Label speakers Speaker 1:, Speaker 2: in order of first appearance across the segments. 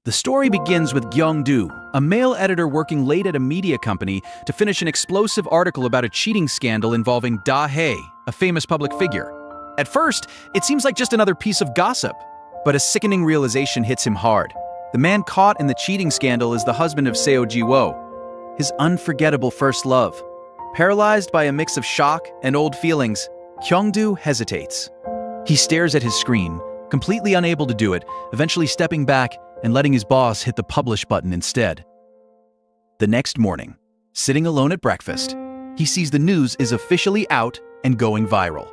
Speaker 1: The story begins with Kyung-do, a male editor working late at a media company to finish an explosive article about a cheating scandal involving Da-hae, a famous public figure. At first, it seems like just another piece of gossip, but a sickening realization hits him hard. The man caught in the cheating scandal is the husband of Seo Ji-woo, his unforgettable first love. Paralyzed by a mix of shock and old feelings, Kyung-do hesitates. He stares at his screen, completely unable to do it, eventually stepping back and letting his boss hit the publish button instead. The next morning, sitting alone at breakfast, he sees the news is officially out and going viral.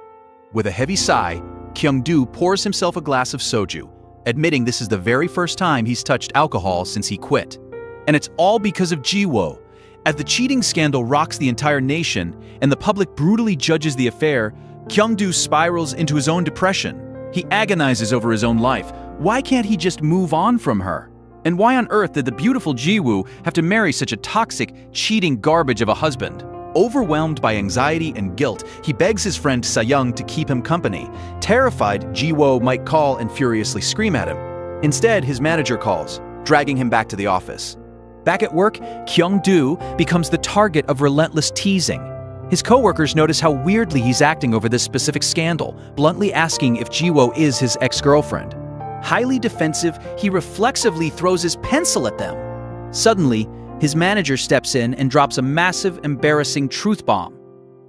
Speaker 1: With a heavy sigh, Kyung-do pours himself a glass of soju, admitting this is the very first time he's touched alcohol since he quit. And it's all because of Ji-woo. As the cheating scandal rocks the entire nation and the public brutally judges the affair, Kyung-do spirals into his own depression. He agonizes over his own life. Why can't he just move on from her? And why on earth did the beautiful Ji-woo have to marry such a toxic, cheating garbage of a husband? Overwhelmed by anxiety and guilt, he begs his friend Sa-young to keep him company, terrified Ji-woo might call and furiously scream at him. Instead, his manager calls, dragging him back to the office. Back at work, Kyung-do becomes the target of relentless teasing. His coworkers notice how weirdly he's acting over this specific scandal, bluntly asking if Ji-woo is his ex-girlfriend. Highly defensive, he reflexively throws his pencil at them. Suddenly, his manager steps in and drops a massive, embarrassing truth bomb.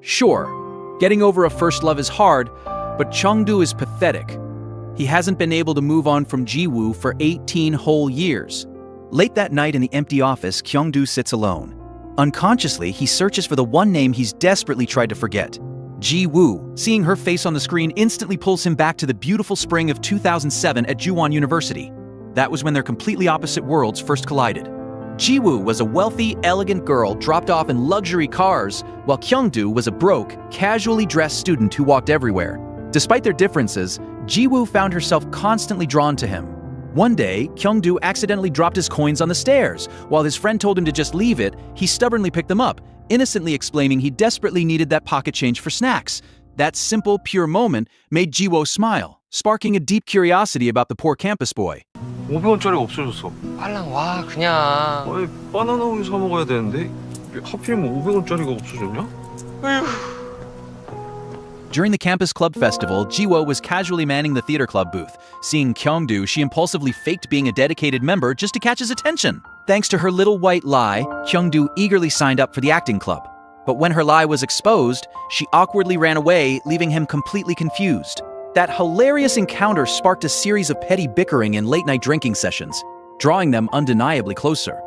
Speaker 1: Sure, getting over a first love is hard, but Kyung-do is pathetic. He hasn't been able to move on from Ji-woo for 18 whole years. Late that night in the empty office, Kyung-do sits alone. Unconsciously, he searches for the one name he's desperately tried to forget. Ji-woo. Seeing her face on the screen instantly pulls him back to the beautiful spring of 2007 at Juwon University. That was when their completely opposite worlds first collided. Ji-woo was a wealthy, elegant girl dropped off in luxury cars, while Kyung-do was a broke, casually dressed student who walked everywhere. Despite their differences, Ji-woo found herself constantly drawn to him. One day, Kyung-do accidentally dropped his coins on the stairs. While his friend told him to just leave it, he stubbornly picked them up, innocently explaining he desperately needed that pocket change for snacks. That simple, pure moment made Ji-woo smile, sparking a deep curiosity about the poor campus boy.
Speaker 2: 500원짜리가 없어졌어.
Speaker 3: 빨랑 와 그냥.
Speaker 2: 아니 바나나 우유 사 먹어야 되는데 하필이면 500원짜리가 없어졌냐?
Speaker 1: During the campus club festival, Ji-woo was casually manning the theater club booth. Seeing Kyung-do, she impulsively faked being a dedicated member just to catch his attention. Thanks to her little white lie, Kyung-do eagerly signed up for the acting club. But when her lie was exposed, she awkwardly ran away, leaving him completely confused. That hilarious encounter sparked a series of petty bickering and late-night drinking sessions, drawing them undeniably closer.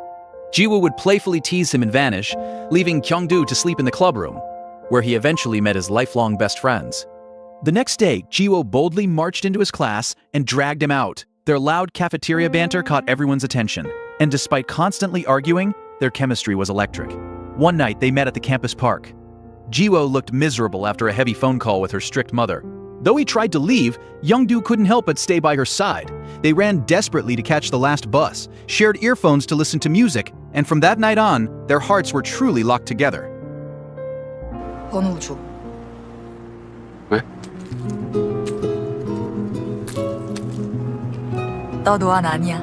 Speaker 1: Ji-woo would playfully tease him and vanish, leaving Kyung-do to sleep in the clubroom, where he eventually met his lifelong best friends. The next day, Ji-woo boldly marched into his class and dragged him out. Their loud cafeteria banter caught everyone's attention, and despite constantly arguing, their chemistry was electric. One night, they met at the campus park. Ji-woo looked miserable after a heavy phone call with her strict mother. Though he tried to leave, Kyung-do couldn't help but stay by her side. They ran desperately to catch the last bus, shared earphones to listen to music, and from that night on, their hearts were truly locked together.
Speaker 3: 번호 줘.
Speaker 2: 왜?
Speaker 3: 너 노안 아니야.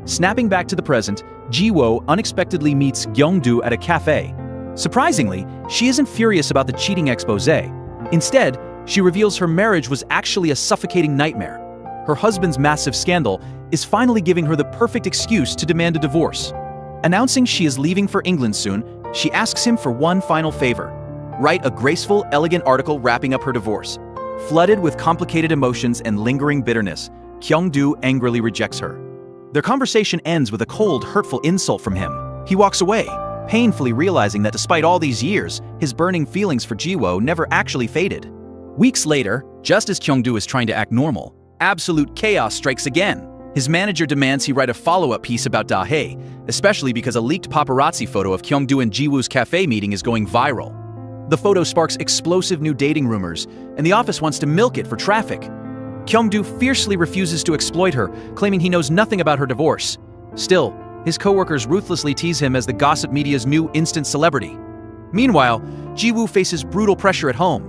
Speaker 1: Snapping back to the present, Ji-woo unexpectedly meets Kyung-do at a cafe. Surprisingly, she isn't furious about the cheating expose. Instead, she reveals her marriage was actually a suffocating nightmare. Her husband's massive scandal is finally giving her the perfect excuse to demand a divorce. Announcing she is leaving for England soon, she asks him for one final favor: write a graceful, elegant article wrapping up her divorce. Flooded with complicated emotions and lingering bitterness, Kyung-do angrily rejects her. Their conversation ends with a cold, hurtful insult from him. He walks away, painfully realizing that despite all these years, his burning feelings for Ji-woo never actually faded. Weeks later, just as Kyung-do is trying to act normal, absolute chaos strikes again. His manager demands he write a follow-up piece about Da-hae, especially because a leaked paparazzi photo of Kyung-do and Ji-woo's cafe meeting is going viral. The photo sparks explosive new dating rumors, and the office wants to milk it for traffic. Kyung-do fiercely refuses to exploit her, claiming he knows nothing about her divorce. Still, his coworkers ruthlessly tease him as the gossip media's new instant celebrity. Meanwhile, Ji-woo faces brutal pressure at home,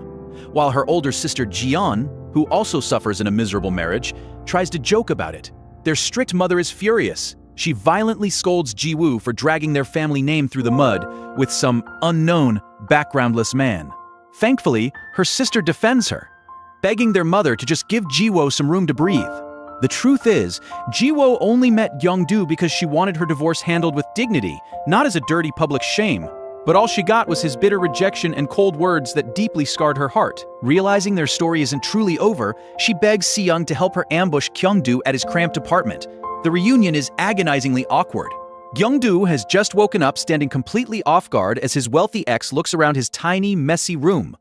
Speaker 1: while her older sister Ji-yeon, who also suffers in a miserable marriage, tries to joke about it. Their strict mother is furious. She violently scolds Ji-woo for dragging their family name through the mud with some unknown, backgroundless man. Thankfully, her sister defends her, begging their mother to just give Ji-woo some room to breathe. The truth is, Ji-woo only met Young-do because she wanted her divorce handled with dignity, not as a dirty public shame. But all she got was his bitter rejection and cold words that deeply scarred her heart. Realizing their story isn't truly over, she begs Si-young to help her ambush Kyung-do at his cramped apartment. The reunion is agonizingly awkward. Kyung-do has just woken up standing completely off guard as his wealthy ex looks around his tiny, messy room,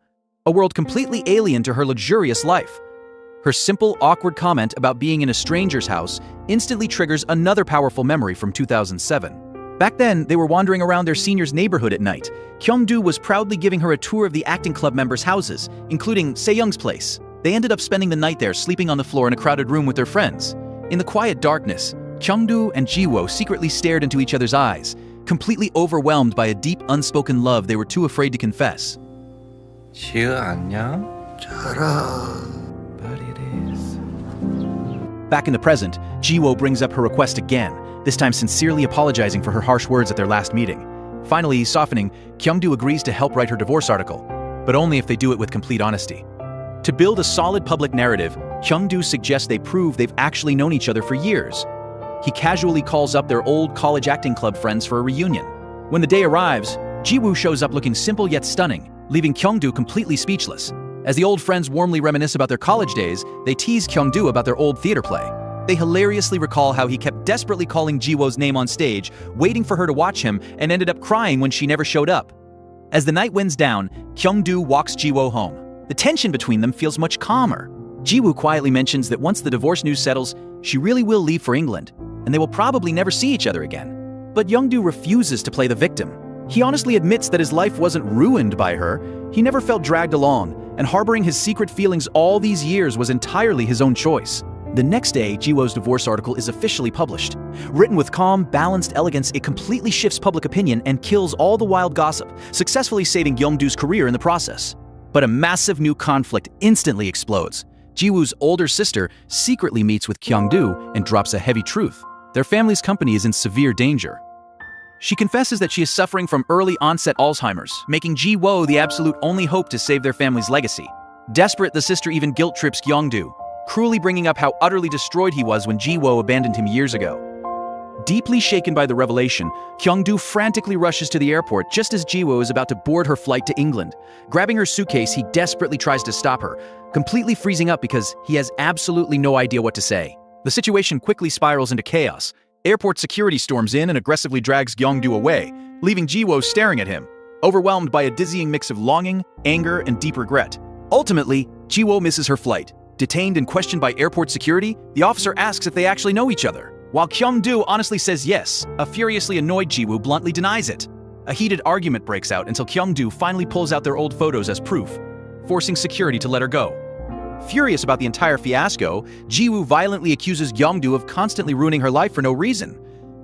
Speaker 1: a world completely alien to her luxurious life. Her simple, awkward comment about being in a stranger's house instantly triggers another powerful memory from 2007. Back then, they were wandering around their senior's neighborhood at night. Kyung-do was proudly giving her a tour of the acting club members' houses, including Se-young's place. They ended up spending the night there, sleeping on the floor in a crowded room with their friends. In the quiet darkness, Kyung-do and Ji-woo secretly stared into each other's eyes, completely overwhelmed by a deep, unspoken love they were too afraid to confess.
Speaker 4: 지우 안녕?
Speaker 1: But it is. Back in the present, Ji-woo brings up her request again, this time sincerely apologizing for her harsh words at their last meeting. Finally, softening, Kyung-do agrees to help write her divorce article, but only if they do it with complete honesty. To build a solid public narrative, Kyung-do suggests they prove they've actually known each other for years. He casually calls up their old college acting club friends for a reunion. When the day arrives, Ji-woo shows up looking simple yet stunning, leaving Kyung-do completely speechless. As the old friends warmly reminisce about their college days, they tease Kyung-do about their old theater play. They hilariously recall how he kept desperately calling Ji-woo's name on stage, waiting for her to watch him, and ended up crying when she never showed up. As the night winds down, Kyung-do walks Ji-woo home. The tension between them feels much calmer. Ji-woo quietly mentions that once the divorce news settles, she really will leave for England, and they will probably never see each other again. But Young-do refuses to play the victim. He honestly admits that his life wasn't ruined by her. He never felt dragged along, and harboring his secret feelings all these years was entirely his own choice. The next day, Ji-woo's divorce article is officially published. Written with calm, balanced elegance, it completely shifts public opinion and kills all the wild gossip, successfully saving Young-do's career in the process. But a massive new conflict instantly explodes. Ji-woo's older sister secretly meets with Kyung-do and drops a heavy truth. Their family's company is in severe danger. She confesses that she is suffering from early-onset Alzheimer's, making Ji-woo the absolute only hope to save their family's legacy. Desperate, the sister even guilt-trips Kyung-do, cruelly bringing up how utterly destroyed he was when Ji-woo abandoned him years ago. Deeply shaken by the revelation, Kyung-do frantically rushes to the airport just as Ji-woo is about to board her flight to England. Grabbing her suitcase, he desperately tries to stop her, completely freezing up because he has absolutely no idea what to say. The situation quickly spirals into chaos. Airport security storms in and aggressively drags Kyung-do away, leaving Ji-woo staring at him, overwhelmed by a dizzying mix of longing, anger, and deep regret. Ultimately, Ji-woo misses her flight. Detained and questioned by airport security, the officer asks if they actually know each other. While Kyung-do honestly says yes, a furiously annoyed Ji-woo bluntly denies it. A heated argument breaks out until Kyung-do finally pulls out their old photos as proof, forcing security to let her go. Furious about the entire fiasco, Ji-woo violently accuses Kyung-do of constantly ruining her life for no reason.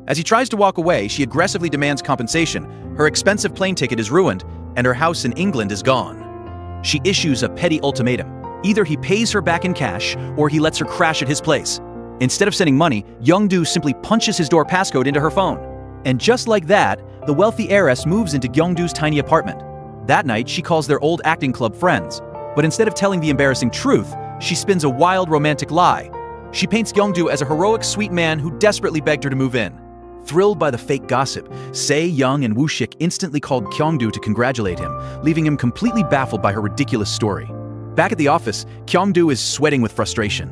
Speaker 1: As he tries to walk away, she aggressively demands compensation. Her expensive plane ticket is ruined, and her house in England is gone. She issues a petty ultimatum. Either he pays her back in cash, or he lets her crash at his place. Instead of sending money, Young-do simply punches his door passcode into her phone. And just like that, the wealthy heiress moves into Young-do's tiny apartment. That night, she calls their old acting club friends. But instead of telling the embarrassing truth, she spins a wild romantic lie. She paints Young-do as a heroic, sweet man who desperately begged her to move in. Thrilled by the fake gossip, Se-young and Woo-shik instantly called Kyung-do to congratulate him, leaving him completely baffled by her ridiculous story. Back at the office, Kyung-do is sweating with frustration.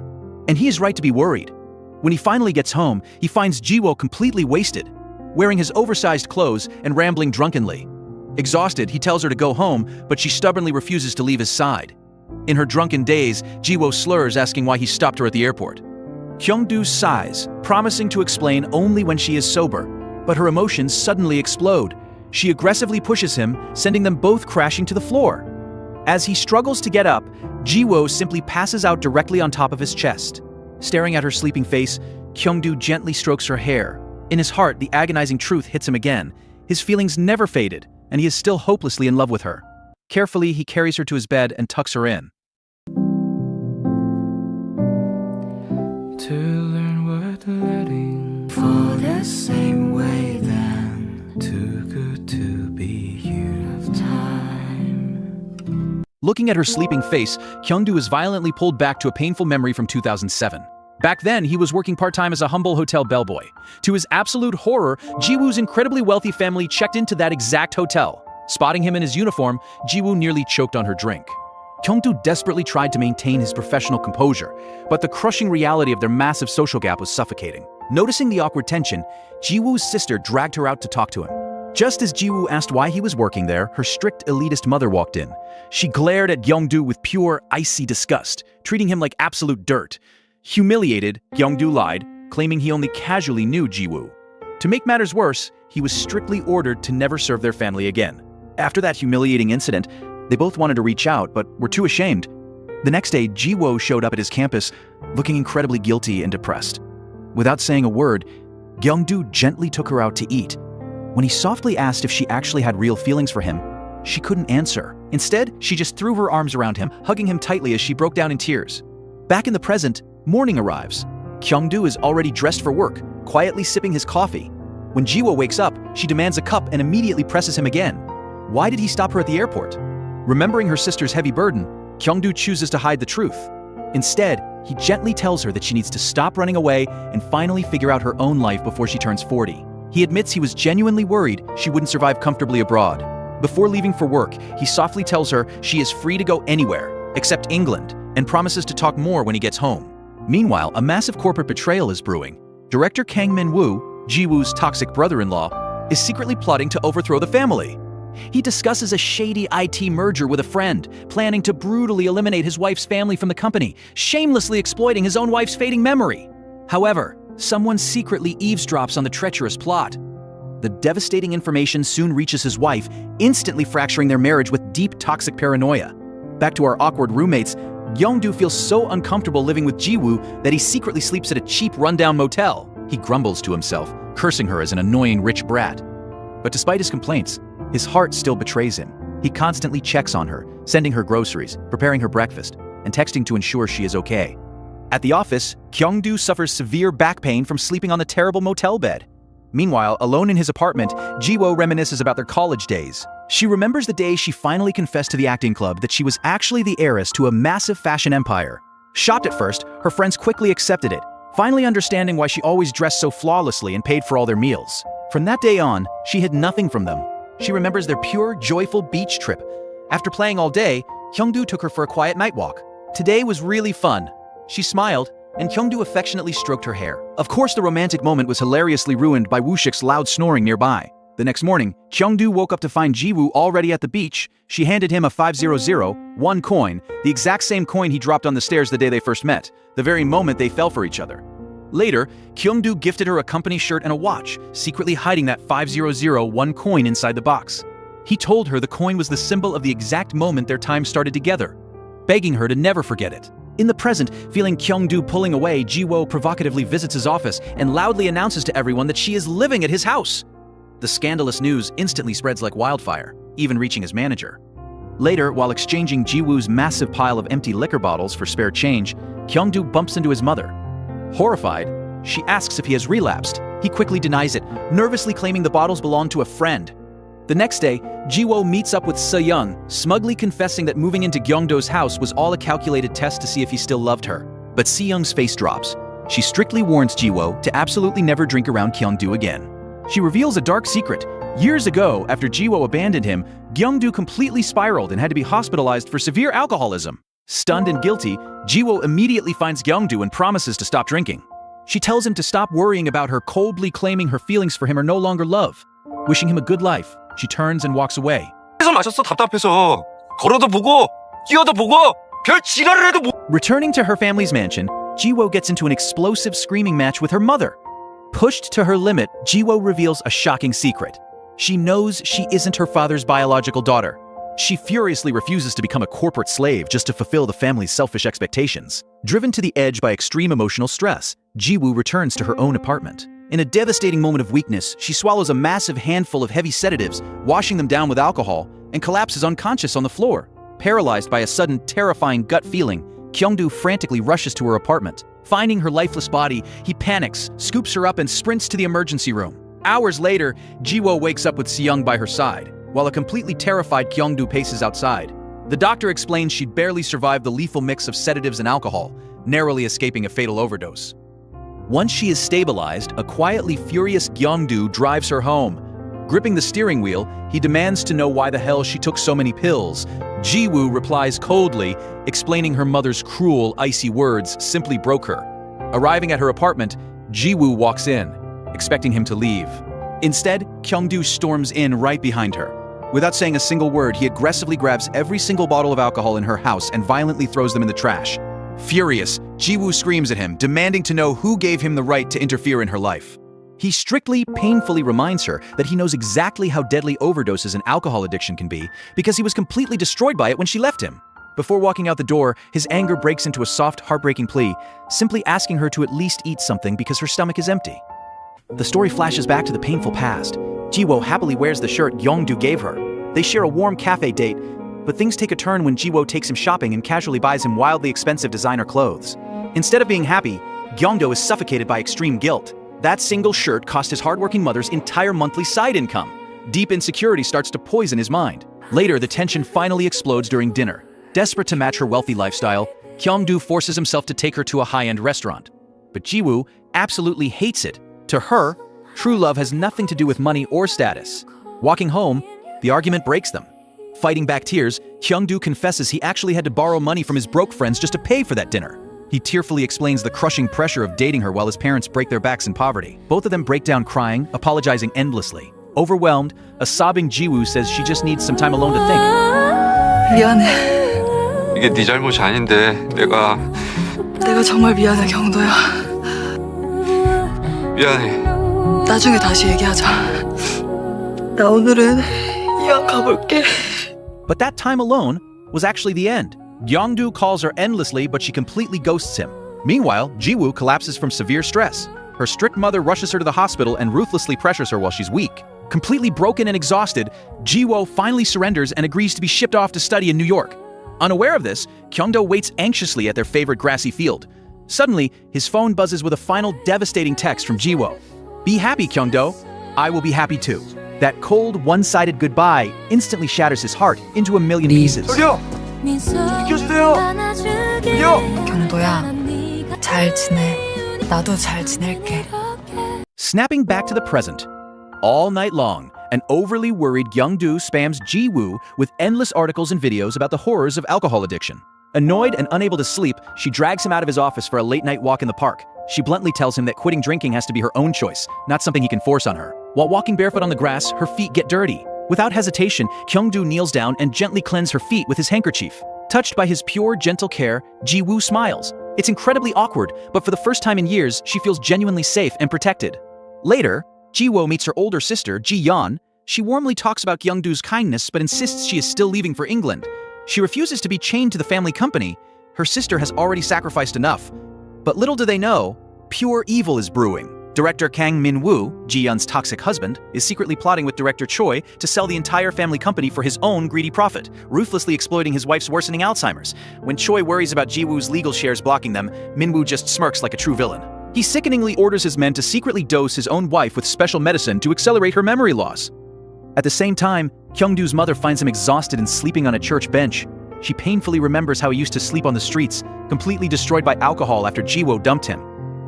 Speaker 1: And he is right to be worried. When he finally gets home, he finds Ji-woo completely wasted, wearing his oversized clothes and rambling drunkenly. Exhausted, he tells her to go home, but she stubbornly refuses to leave his side. In her drunken daze, Ji-woo slurs, asking why he stopped her at the airport. Kyung-do sighs, promising to explain only when she is sober, but her emotions suddenly explode. She aggressively pushes him, sending them both crashing to the floor. As he struggles to get up, Ji-woo simply passes out directly on top of his chest. Staring at her sleeping face, Kyung-do gently strokes her hair. In his heart, the agonizing truth hits him again. His feelings never faded, and he is still hopelessly in love with her. Carefully, he carries her to his bed and tucks her in.
Speaker 4: To learn what
Speaker 5: the same way then. Too good to be you. Time.
Speaker 1: Looking at her sleeping face, Kyungdu is violently pulled back to a painful memory from 2007. Back then, he was working part-time as a humble hotel bellboy. To his absolute horror, Jiwoo's incredibly wealthy family checked into that exact hotel. Spotting him in his uniform, Jiwoo nearly choked on her drink. Kyungdu desperately tried to maintain his professional composure, but the crushing reality of their massive social gap was suffocating. Noticing the awkward tension, Jiwoo's sister dragged her out to talk to him. Just as Jiwoo asked why he was working there, her strict elitist mother walked in. She glared at Kyungdu with pure, icy disgust, treating him like absolute dirt. Humiliated, Kyungdu lied, claiming he only casually knew Jiwoo. To make matters worse, he was strictly ordered to never serve their family again. After that humiliating incident, they both wanted to reach out, but were too ashamed. The next day, Jiwoo showed up at his campus, looking incredibly guilty and depressed. Without saying a word, Kyungdu gently took her out to eat. When he softly asked if she actually had real feelings for him, she couldn't answer. Instead, she just threw her arms around him, hugging him tightly as she broke down in tears. Back in the present, morning arrives. Kyungdu is already dressed for work, quietly sipping his coffee. When Jiwoo wakes up, she demands a cup and immediately presses him again. Why did he stop her at the airport? Remembering her sister's heavy burden, Kyungdu chooses to hide the truth. Instead, he gently tells her that she needs to stop running away and finally figure out her own life before she turns 40. He admits he was genuinely worried she wouldn't survive comfortably abroad. Before leaving for work, he softly tells her she is free to go anywhere, except England, and promises to talk more when he gets home. Meanwhile, a massive corporate betrayal is brewing. Director Kang Min-woo, Jiwoo's toxic brother-in-law, is secretly plotting to overthrow the family. He discusses a shady IT merger with a friend, planning to brutally eliminate his wife's family from the company, shamelessly exploiting his own wife's fading memory. However, someone secretly eavesdrops on the treacherous plot. The devastating information soon reaches his wife, instantly fracturing their marriage with deep toxic paranoia. Back to our awkward roommates, Kyungdu feels so uncomfortable living with Jiwoo that he secretly sleeps at a cheap rundown motel. He grumbles to himself, cursing her as an annoying rich brat. But despite his complaints, his heart still betrays him. He constantly checks on her, sending her groceries, preparing her breakfast, and texting to ensure she is okay. At the office, Kyungdu suffers severe back pain from sleeping on the terrible motel bed. Meanwhile, alone in his apartment, Jiwoo reminisces about their college days. She remembers the day she finally confessed to the acting club that she was actually the heiress to a massive fashion empire. Shocked at first, her friends quickly accepted it, finally understanding why she always dressed so flawlessly and paid for all their meals. From that day on, she hid nothing from them. She remembers their pure, joyful beach trip. After playing all day, Kyungdu took her for a quiet night walk. Today was really fun. She smiled, and Kyungdu affectionately stroked her hair. Of course, the romantic moment was hilariously ruined by Woo-shik's loud snoring nearby. The next morning, Kyungdu woke up to find Jiwoo already at the beach. She handed him a 500, one coin, the exact same coin he dropped on the stairs the day they first met, the very moment they fell for each other. Later, Kyungdu gifted her a company shirt and a watch, secretly hiding that 500, one coin inside the box. He told her the coin was the symbol of the exact moment their time started together, begging her to never forget it. In the present, feeling Kyungdu pulling away, Jiwoo provocatively visits his office and loudly announces to everyone that she is living at his house. The scandalous news instantly spreads like wildfire, even reaching his manager. Later, while exchanging Jiwoo's massive pile of empty liquor bottles for spare change, Kyungdu bumps into his mother. Horrified, she asks if he has relapsed. He quickly denies it, nervously claiming the bottles belong to a friend. The next day, Jiwoo meets up with Se-young, smugly confessing that moving into Kyungdo's house was all a calculated test to see if he still loved her. But Se-young's face drops. She strictly warns Jiwoo to absolutely never drink around Kyungdo again. She reveals a dark secret. Years ago, after Jiwoo abandoned him, Kyungdo completely spiraled and had to be hospitalized for severe alcoholism. Stunned and guilty, Jiwoo immediately finds Kyungdo and promises to stop drinking. She tells him to stop worrying about her, coldly claiming her feelings for him are no longer love. Wishing him a good life, she turns and walks away.
Speaker 2: 해서 마셨어 답답해서 걸어도 보고 뛰어도 보고 별 지랄을 해도 못.
Speaker 1: Returning to her family's mansion, Jiwoo gets into an explosive screaming match with her mother. Pushed to her limit, Jiwoo reveals a shocking secret. She knows she isn't her father's biological daughter. She furiously refuses to become a corporate slave just to fulfill the family's selfish expectations. Driven to the edge by extreme emotional stress, Jiwoo returns to her own apartment. In a devastating moment of weakness, she swallows a massive handful of heavy sedatives, washing them down with alcohol, and collapses unconscious on the floor. Paralyzed by a sudden, terrifying gut feeling, Kyungdo frantically rushes to her apartment. Finding her lifeless body, he panics, scoops her up and sprints to the emergency room. Hours later, Ji-woo wakes up with Seyoung by her side, while a completely terrified Kyung-do paces outside. The doctor explains she'd barely survived the lethal mix of sedatives and alcohol, narrowly escaping a fatal overdose. Once she is stabilized, a quietly furious Kyung-do drives her home. Gripping the steering wheel, he demands to know why the hell she took so many pills. Ji-woo replies coldly, explaining her mother's cruel, icy words simply broke her. Arriving at her apartment, Ji-woo walks in, expecting him to leave. Instead, Kyung-do storms in right behind her. Without saying a single word, he aggressively grabs every single bottle of alcohol in her house and violently throws them in the trash. Furious, Ji-woo screams at him, demanding to know who gave him the right to interfere in her life. He strictly, painfully reminds her that he knows exactly how deadly overdoses and alcohol addiction can be because he was completely destroyed by it when she left him. Before walking out the door, his anger breaks into a soft, heartbreaking plea, simply asking her to at least eat something because her stomach is empty. The story flashes back to the painful past. Ji-woo happily wears the shirt Kyung-do gave her. They share a warm cafe date, but things take a turn when Ji-woo takes him shopping and casually buys him wildly expensive designer clothes. Instead of being happy, Kyung-do is suffocated by extreme guilt. That single shirt cost his hardworking mother's entire monthly side income. Deep insecurity starts to poison his mind. Later, the tension finally explodes during dinner. Desperate to match her wealthy lifestyle, Kyung-do forces himself to take her to a high-end restaurant. But Ji-woo absolutely hates it. To her, true love has nothing to do with money or status. Walking home, the argument breaks them. Fighting back tears, Kyung-do confesses he actually had to borrow money from his broke friends just to pay for that dinner. He tearfully explains the crushing pressure of dating her while his parents break their backs in poverty. Both of them break down crying, apologizing endlessly. Overwhelmed, a sobbing Ji-woo says she just needs some time alone to think.
Speaker 3: 미안해.
Speaker 2: 이게 네 잘못이 아닌데 내가
Speaker 3: 정말 미안해, 경도야.
Speaker 2: 미안해.
Speaker 3: 나중에 다시 얘기하자. 나 오늘은 이왕 가볼게.
Speaker 1: But that time alone was actually the end. Kyung-do calls her endlessly, but she completely ghosts him. Meanwhile, Ji-woo collapses from severe stress. Her strict mother rushes her to the hospital and ruthlessly pressures her while she's weak. Completely broken and exhausted, Ji-woo finally surrenders and agrees to be shipped off to study in New York. Unaware of this, Kyung-do waits anxiously at their favorite grassy field. Suddenly, his phone buzzes with a final devastating text from Ji-woo. "Be happy, Kyung-do. I will be happy too." That cold, one-sided goodbye instantly shatters his heart into a million pieces.
Speaker 3: 경도야, 잘 지내. 나도 잘 지낼게.
Speaker 1: Snapping back to the present. All night long, an overly worried Kyung-do spams Ji-woo with endless articles and videos about the horrors of alcohol addiction. Annoyed and unable to sleep, she drags him out of his office for a late-night walk in the park. She bluntly tells him that quitting drinking has to be her own choice, not something he can force on her. While walking barefoot on the grass, her feet get dirty. Without hesitation, Kyung-do kneels down and gently cleanses her feet with his handkerchief. Touched by his pure, gentle care, Ji-woo smiles. It's incredibly awkward, but for the first time in years, she feels genuinely safe and protected. Later, Ji-woo meets her older sister, Ji-yeon. She warmly talks about Kyung-do's kindness, but insists she is still leaving for England. She refuses to be chained to the family company. Her sister has already sacrificed enough. But little do they know, pure evil is brewing. Director Kang Min-woo, Ji-yeon's toxic husband, is secretly plotting with director Choi to sell the entire family company for his own greedy profit, ruthlessly exploiting his wife's worsening Alzheimer's. When Choi worries about Ji-woo's legal shares blocking them, Min-woo just smirks like a true villain. He sickeningly orders his men to secretly dose his own wife with special medicine to accelerate her memory loss. At the same time, Kyung-do's mother finds him exhausted and sleeping on a church bench. She painfully remembers how he used to sleep on the streets, completely destroyed by alcohol after Ji-woo dumped him.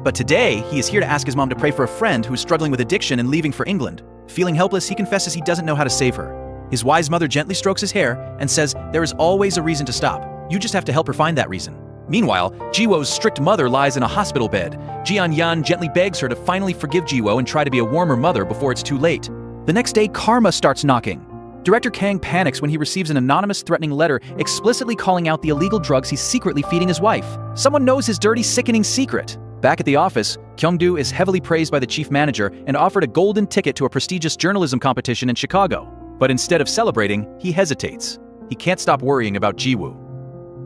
Speaker 1: But today, he is here to ask his mom to pray for a friend who is struggling with addiction and leaving for England. Feeling helpless, he confesses he doesn't know how to save her. His wise mother gently strokes his hair and says there is always a reason to stop. You just have to help her find that reason. Meanwhile, Ji-woo's strict mother lies in a hospital bed. Ji-yeon gently begs her to finally forgive Ji-woo and try to be a warmer mother before it's too late. The next day, karma starts knocking. Director Kang panics when he receives an anonymous threatening letter explicitly calling out the illegal drugs he's secretly feeding his wife. Someone knows his dirty, sickening secret. Back at the office, Kyung-do is heavily praised by the chief manager and offered a golden ticket to a prestigious journalism competition in Chicago. But instead of celebrating, he hesitates. He can't stop worrying about Ji-woo.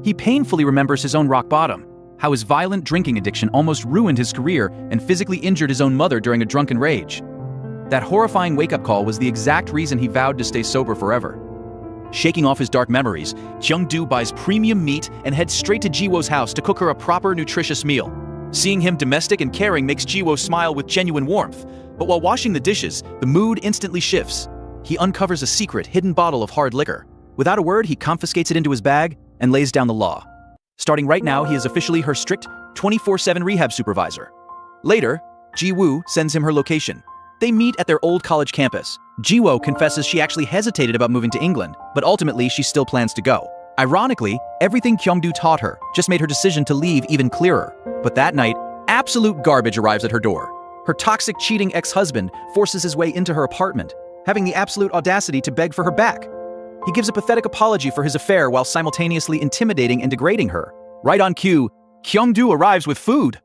Speaker 1: He painfully remembers his own rock bottom, how his violent drinking addiction almost ruined his career and physically injured his own mother during a drunken rage. That horrifying wake-up call was the exact reason he vowed to stay sober forever. Shaking off his dark memories, Kyung-do buys premium meat and heads straight to Ji-woo's house to cook her a proper, nutritious meal. Seeing him domestic and caring makes Ji-woo smile with genuine warmth, but while washing the dishes, the mood instantly shifts. He uncovers a secret hidden bottle of hard liquor. Without a word, he confiscates it into his bag and lays down the law. Starting right now, he is officially her strict 24/7 rehab supervisor. Later, Ji-woo sends him her location. They meet at their old college campus. Ji-woo confesses she actually hesitated about moving to England, but ultimately she still plans to go. Ironically, everything Kyung-do taught her just made her decision to leave even clearer. But that night, absolute garbage arrives at her door. Her toxic, cheating ex-husband forces his way into her apartment, having the absolute audacity to beg for her back. He gives a pathetic apology for his affair while simultaneously intimidating and degrading her. Right on cue, Kyung-do arrives with food.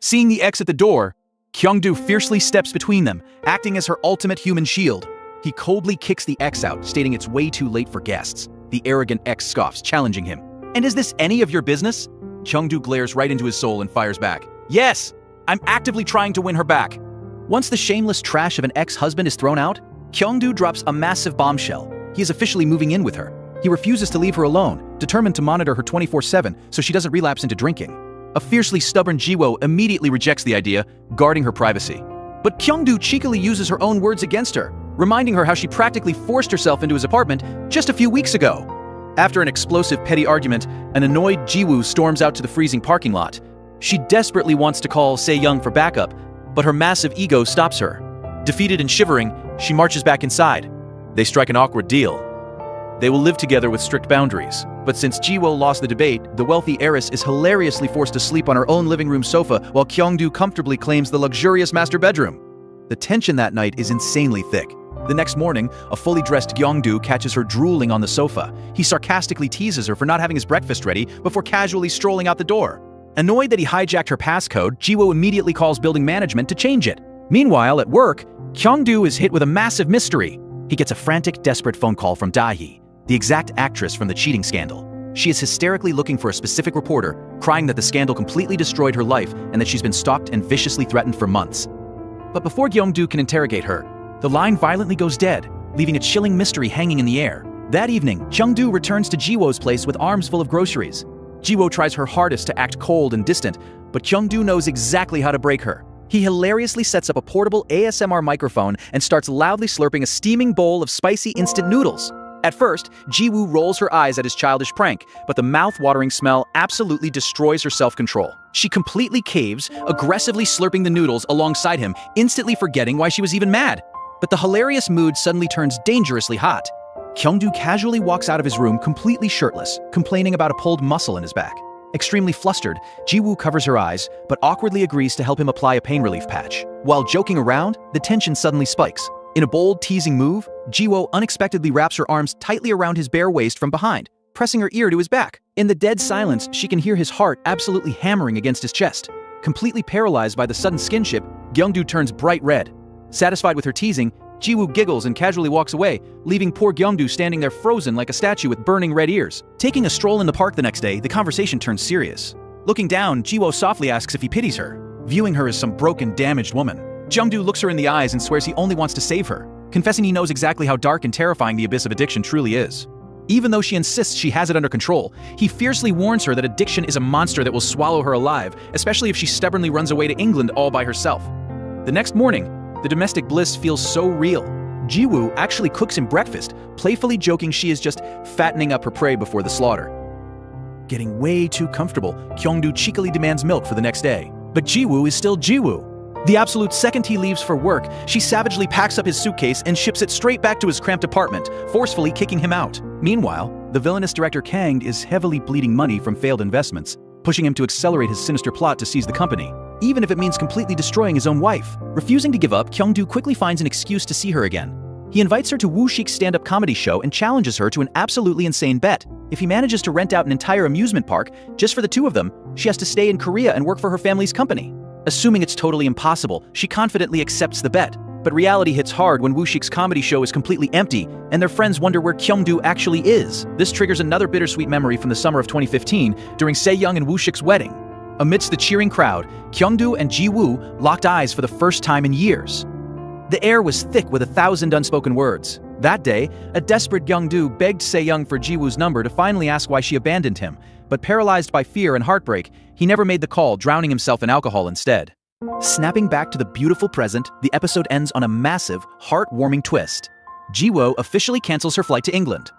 Speaker 1: Seeing the ex at the door, Kyung-do fiercely steps between them, acting as her ultimate human shield. He coldly kicks the ex out, stating it's way too late for guests. The arrogant ex scoffs, challenging him. "And is this any of your business?" Kyung-do glares right into his soul and fires back. "Yes, I'm actively trying to win her back." Once the shameless trash of an ex-husband is thrown out, Kyung-do drops a massive bombshell. He is officially moving in with her. He refuses to leave her alone, determined to monitor her 24/7 so she doesn't relapse into drinking. A fiercely stubborn Ji-woo immediately rejects the idea, guarding her privacy. But Kyung-do cheekily uses her own words against her, reminding her how she practically forced herself into his apartment just a few weeks ago. After an explosive petty argument, an annoyed Ji-woo storms out to the freezing parking lot. She desperately wants to call Se-young for backup, but her massive ego stops her. Defeated and shivering, she marches back inside. They strike an awkward deal. They will live together with strict boundaries. But since Ji-woo lost the debate, the wealthy heiress is hilariously forced to sleep on her own living room sofa while Kyung-do comfortably claims the luxurious master bedroom. The tension that night is insanely thick. The next morning, a fully dressed Kyung-do catches her drooling on the sofa. He sarcastically teases her for not having his breakfast ready before casually strolling out the door. Annoyed that he hijacked her passcode, Ji-woo immediately calls building management to change it. Meanwhile, at work, Kyung-do is hit with a massive mystery. He gets a frantic, desperate phone call from Da-hee, the exact actress from the cheating scandal. She is hysterically looking for a specific reporter, crying that the scandal completely destroyed her life and that she's been stalked and viciously threatened for months. But before Kyung-do can interrogate her, the line violently goes dead, leaving a chilling mystery hanging in the air. That evening, Kyung-do returns to Ji-woo's place with arms full of groceries. Ji-woo tries her hardest to act cold and distant, but Kyung-do knows exactly how to break her. He hilariously sets up a portable ASMR microphone and starts loudly slurping a steaming bowl of spicy instant noodles. At first, Ji-woo rolls her eyes at his childish prank, but the mouth-watering smell absolutely destroys her self-control. She completely caves, aggressively slurping the noodles alongside him, instantly forgetting why she was even mad. But the hilarious mood suddenly turns dangerously hot. Kyung-do casually walks out of his room completely shirtless, complaining about a pulled muscle in his back. Extremely flustered, Ji-woo covers her eyes, but awkwardly agrees to help him apply a pain relief patch. While joking around, the tension suddenly spikes. In a bold, teasing move, Ji-woo unexpectedly wraps her arms tightly around his bare waist from behind, pressing her ear to his back. In the dead silence, she can hear his heart absolutely hammering against his chest. Completely paralyzed by the sudden skinship, Kyung-do turns bright red. Satisfied with her teasing, Ji-woo giggles and casually walks away, leaving poor Kyung-do standing there frozen like a statue with burning red ears. Taking a stroll in the park the next day, the conversation turns serious. Looking down, Ji-woo softly asks if he pities her, viewing her as some broken, damaged woman. Kyung-do looks her in the eyes and swears he only wants to save her, confessing he knows exactly how dark and terrifying the abyss of addiction truly is. Even though she insists she has it under control, he fiercely warns her that addiction is a monster that will swallow her alive, especially if she stubbornly runs away to England all by herself. The next morning, the domestic bliss feels so real. Ji-woo actually cooks him breakfast, playfully joking she is just fattening up her prey before the slaughter. Getting way too comfortable, Kyung-do cheekily demands milk for the next day. But Ji-woo is still Ji-woo. The absolute second he leaves for work, she savagely packs up his suitcase and ships it straight back to his cramped apartment, forcefully kicking him out. Meanwhile, the villainous director Kang is heavily bleeding money from failed investments, pushing him to accelerate his sinister plot to seize the company, even if it means completely destroying his own wife. Refusing to give up, Kyung-do quickly finds an excuse to see her again. He invites her to Woo Shik's stand-up comedy show and challenges her to an absolutely insane bet. If he manages to rent out an entire amusement park just for the two of them, she has to stay in Korea and work for her family's company. Assuming it's totally impossible, she confidently accepts the bet. But reality hits hard when Woo Shik's comedy show is completely empty, and their friends wonder where Kyung-do actually is. This triggers another bittersweet memory from the summer of 2015 during Se-young and Woo Shik's wedding. Amidst the cheering crowd, Kyung-do and Ji-woo locked eyes for the first time in years. The air was thick with 1,000 unspoken words. That day, a desperate Kyung-do begged Se-young for Ji-woo's number to finally ask why she abandoned him, but paralyzed by fear and heartbreak, he never made the call, drowning himself in alcohol instead. Snapping back to the beautiful present, the episode ends on a massive, heartwarming twist. Ji-woo officially cancels her flight to England.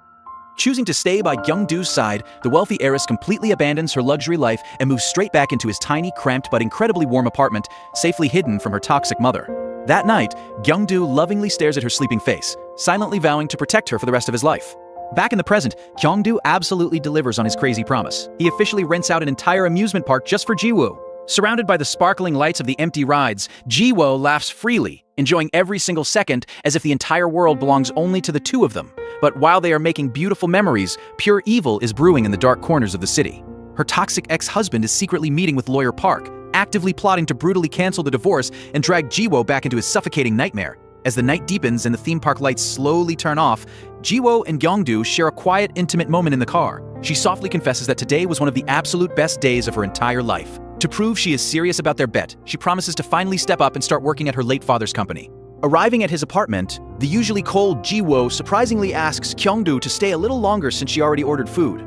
Speaker 1: Choosing to stay by Kyung-do's side, the wealthy heiress completely abandons her luxury life and moves straight back into his tiny, cramped but incredibly warm apartment, safely hidden from her toxic mother. That night, Kyung-do lovingly stares at her sleeping face, silently vowing to protect her for the rest of his life. Back in the present, Kyung-do absolutely delivers on his crazy promise. He officially rents out an entire amusement park just for Ji-woo. Surrounded by the sparkling lights of the empty rides, Ji-woo laughs freely, enjoying every single second as if the entire world belongs only to the two of them. But while they are making beautiful memories, pure evil is brewing in the dark corners of the city. Her toxic ex-husband is secretly meeting with Lawyer Park, actively plotting to brutally cancel the divorce and drag Ji-woo back into his suffocating nightmare. As the night deepens and the theme park lights slowly turn off, Ji-woo and Kyung-do share a quiet, intimate moment in the car. She softly confesses that today was one of the absolute best days of her entire life. To prove she is serious about their bet, she promises to finally step up and start working at her late father's company. Arriving at his apartment, the usually cold Ji-woo surprisingly asks Kyung-do to stay a little longer since she already ordered food.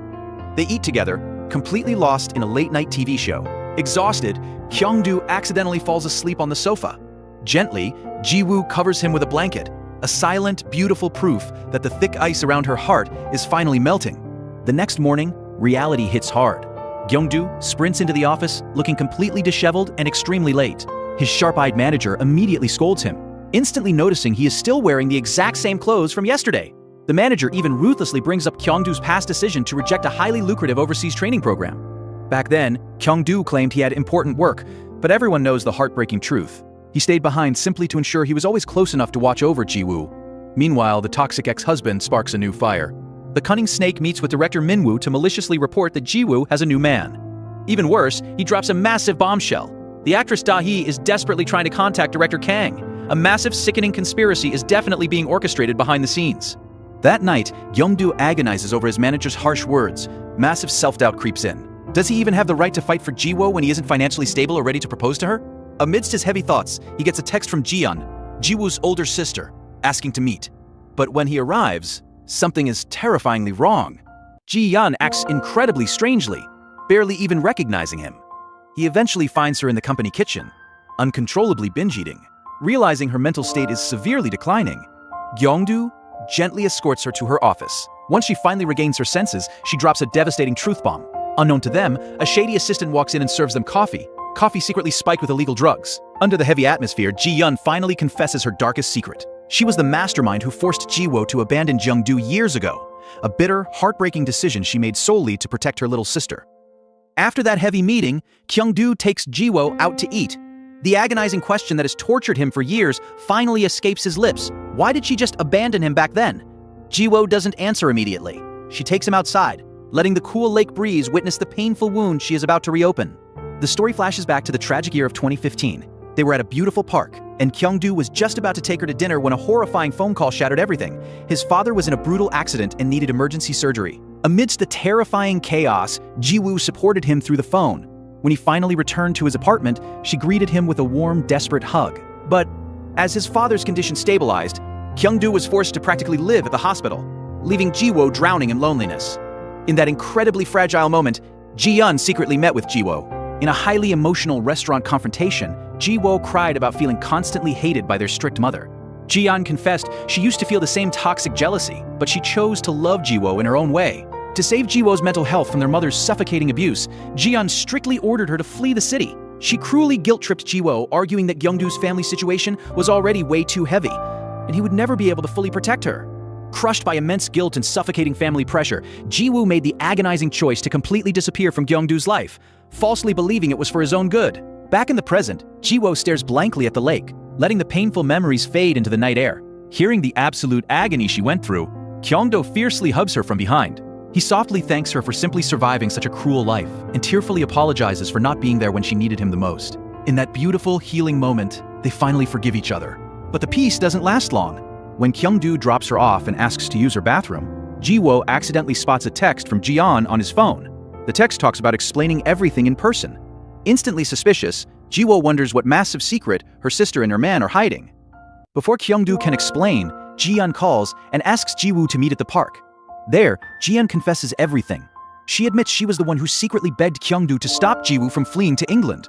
Speaker 1: They eat together, completely lost in a late-night TV show. Exhausted, Kyung-do accidentally falls asleep on the sofa. Gently, Ji-woo covers him with a blanket, a silent, beautiful proof that the thick ice around her heart is finally melting. The next morning, reality hits hard. Kyung-do sprints into the office, looking completely disheveled and extremely late. His sharp-eyed manager immediately scolds him, instantly noticing he is still wearing the exact same clothes from yesterday. The manager even ruthlessly brings up Kyung-do's past decision to reject a highly lucrative overseas training program. Back then, Kyung-do claimed he had important work, but everyone knows the heartbreaking truth. He stayed behind simply to ensure he was always close enough to watch over Ji-woo. Meanwhile, the toxic ex-husband sparks a new fire. The cunning snake meets with director Min-woo to maliciously report that Ji-woo has a new man. Even worse, he drops a massive bombshell. The actress Da-hee is desperately trying to contact director Kang. A massive, sickening conspiracy is definitely being orchestrated behind the scenes. That night, Kyung-do agonizes over his manager's harsh words. Massive self-doubt creeps in. Does he even have the right to fight for Ji-woo when he isn't financially stable or ready to propose to her? Amidst his heavy thoughts, he gets a text from Ji-yeon, Ji-woo's older sister, asking to meet. But when he arrives, something is terrifyingly wrong. Ji-yeon acts incredibly strangely, barely even recognizing him. He eventually finds her in the company kitchen, uncontrollably binge-eating. Realizing her mental state is severely declining, Kyung-do gently escorts her to her office. Once she finally regains her senses, she drops a devastating truth bomb. Unknown to them, a shady assistant walks in and serves them coffee secretly spiked with illegal drugs. Under the heavy atmosphere, Ji-yeon finally confesses her darkest secret. She was the mastermind who forced Ji-woo to abandon Kyung-do years ago, a bitter, heartbreaking decision she made solely to protect her little sister. After that heavy meeting, Kyung-do takes Ji-woo out to eat. The agonizing question that has tortured him for years finally escapes his lips. Why did she just abandon him back then? Ji-woo doesn't answer immediately. She takes him outside, letting the cool lake breeze witness the painful wound she is about to reopen. The story flashes back to the tragic year of 2015. They were at a beautiful park, and Kyung-do was just about to take her to dinner when a horrifying phone call shattered everything. His father was in a brutal accident and needed emergency surgery. Amidst the terrifying chaos, Ji-woo supported him through the phone. When he finally returned to his apartment, she greeted him with a warm, desperate hug. But as his father's condition stabilized, Kyung-do was forced to practically live at the hospital, leaving Ji-woo drowning in loneliness. In that incredibly fragile moment, Ji-yeon secretly met with Ji-woo. In a highly emotional restaurant confrontation, Ji-woo cried about feeling constantly hated by their strict mother. Ji-yeon confessed she used to feel the same toxic jealousy, but she chose to love Ji-woo in her own way. To save Ji-woo's mental health from their mother's suffocating abuse, Ji-yeon strictly ordered her to flee the city. She cruelly guilt-tripped Ji-woo, arguing that Kyung-do's family situation was already way too heavy, and he would never be able to fully protect her. Crushed by immense guilt and suffocating family pressure, Ji-woo made the agonizing choice to completely disappear from Kyung-do's life, falsely believing it was for his own good. Back in the present, Ji-woo stares blankly at the lake, letting the painful memories fade into the night air. Hearing the absolute agony she went through, Kyung-do fiercely hugs her from behind. He softly thanks her for simply surviving such a cruel life, and tearfully apologizes for not being there when she needed him the most. In that beautiful, healing moment, they finally forgive each other. But the peace doesn't last long. When Kyung-do drops her off and asks to use her bathroom, Ji-woo accidentally spots a text from Ji-yeon on his phone. The text talks about explaining everything in person. Instantly suspicious, Ji-woo wonders what massive secret her sister and her man are hiding. Before Kyung-do can explain, Ji-yeon calls and asks Ji-woo to meet at the park. There, Ji-yeon confesses everything. She admits she was the one who secretly begged Kyung-do to stop Ji-woo from fleeing to England.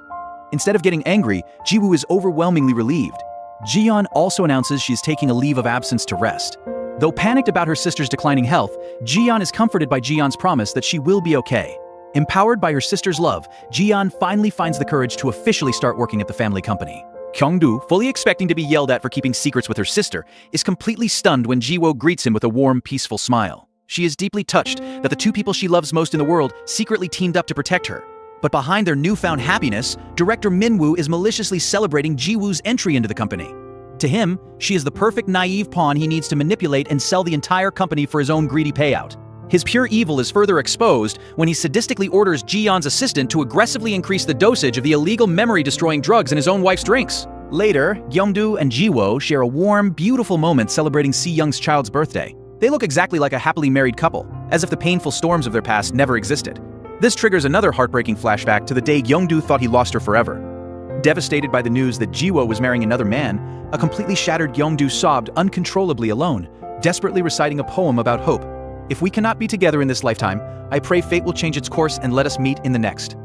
Speaker 1: Instead of getting angry, Ji-woo is overwhelmingly relieved. Ji-yeon also announces she's taking a leave of absence to rest. Though panicked about her sister's declining health, Ji-yeon is comforted by Ji-yeon's promise that she will be okay. Empowered by her sister's love, Ji-yeon finally finds the courage to officially start working at the family company. Kyung-do, fully expecting to be yelled at for keeping secrets with her sister, is completely stunned when Ji-woo greets him with a warm, peaceful smile. She is deeply touched that the two people she loves most in the world secretly teamed up to protect her. But behind their newfound happiness, director Min-woo is maliciously celebrating Ji-woo's entry into the company. To him, she is the perfect naive pawn he needs to manipulate and sell the entire company for his own greedy payout. His pure evil is further exposed when he sadistically orders Ji-yeon's assistant to aggressively increase the dosage of the illegal memory-destroying drugs in his own wife's drinks. Later, Kyung-do and Ji-woo share a warm, beautiful moment celebrating Si-young's child's birthday. They look exactly like a happily married couple, as if the painful storms of their past never existed. This triggers another heartbreaking flashback to the day Kyung-do thought he lost her forever. Devastated by the news that Ji-woo was marrying another man, a completely shattered Kyung-do sobbed uncontrollably alone, desperately reciting a poem about hope. If we cannot be together in this lifetime, I pray fate will change its course and let us meet in the next.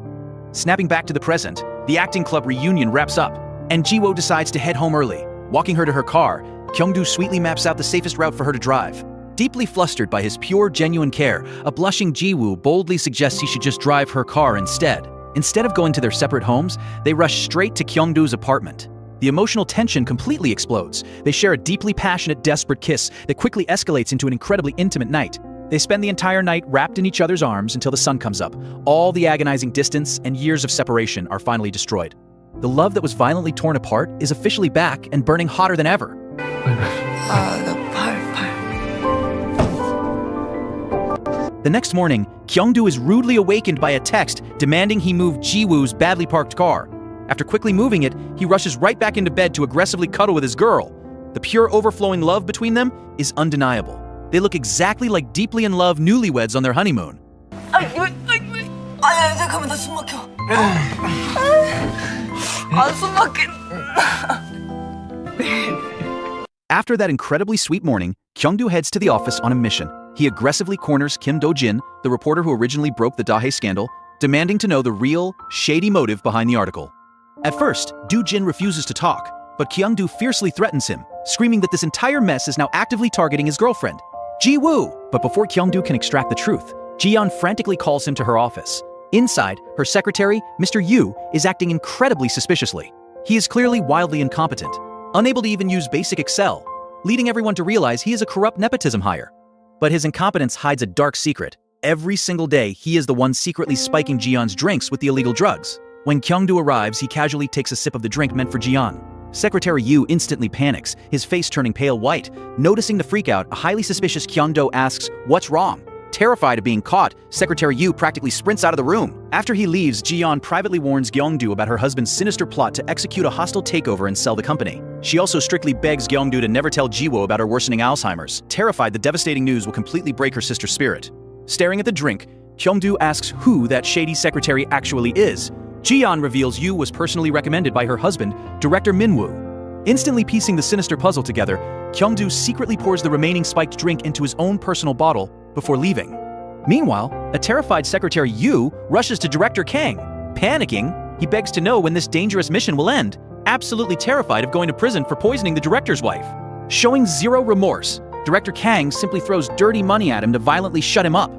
Speaker 1: Snapping back to the present, the acting club reunion wraps up, and Ji-woo decides to head home early. Walking her to her car, Kyung-do sweetly maps out the safest route for her to drive. Deeply flustered by his pure, genuine care, a blushing Ji-woo boldly suggests he should just drive her car instead. Instead of going to their separate homes, they rush straight to Kyung-do's apartment. The emotional tension completely explodes. They share a deeply passionate, desperate kiss that quickly escalates into an incredibly intimate night. They spend the entire night wrapped in each other's arms until the sun comes up. All the agonizing distance and years of separation are finally destroyed. The love that was violently torn apart is officially back and burning hotter than ever. The next morning, Kyung-do is rudely awakened by a text demanding he move Ji-woo's badly parked car. After quickly moving it, he rushes right back into bed to aggressively cuddle with his girl. The pure overflowing love between them is undeniable. They look exactly like deeply in love newlyweds on their honeymoon.
Speaker 3: 잠깐만, 나 숨 막혀. 숨 막힌.
Speaker 1: After that incredibly sweet morning, Kyung-do heads to the office on a mission. He aggressively corners Kim Do-jin, the reporter who originally broke the Dahae scandal, demanding to know the real, shady motive behind the article. At first, Do-jin refuses to talk, but Kyung-do fiercely threatens him, screaming that this entire mess is now actively targeting his girlfriend, Ji-woo. But before Kyung-do can extract the truth, Ji-yeon frantically calls him to her office. Inside, her secretary, Mr. Yu, is acting incredibly suspiciously. He is clearly wildly incompetent, unable to even use basic Excel, leading everyone to realize he is a corrupt nepotism hire. But his incompetence hides a dark secret. Every single day, he is the one secretly spiking Ji-yeon's drinks with the illegal drugs. When Kyung-do arrives, he casually takes a sip of the drink meant for Ji-yeon. Secretary Yu instantly panics, his face turning pale white. Noticing the freakout, a highly suspicious Kyung-do asks, "What's wrong?" Terrified of being caught, Secretary Yu practically sprints out of the room. After he leaves, Ji-yeon privately warns Kyung-do about her husband's sinister plot to execute a hostile takeover and sell the company. She also strictly begs Kyung-do to never tell Ji-woo about her worsening Alzheimer's, terrified the devastating news will completely break her sister's spirit. Staring at the drink, Kyung-do asks who that shady secretary actually is. Ji-yeon reveals Yu was personally recommended by her husband, director Min-woo. Instantly piecing the sinister puzzle together, Kyung-do secretly pours the remaining spiked drink into his own personal bottle before leaving. Meanwhile, a terrified Secretary Yu rushes to Director Kang. Panicking, he begs to know when this dangerous mission will end, absolutely terrified of going to prison for poisoning the director's wife. Showing zero remorse, Director Kang simply throws dirty money at him to violently shut him up.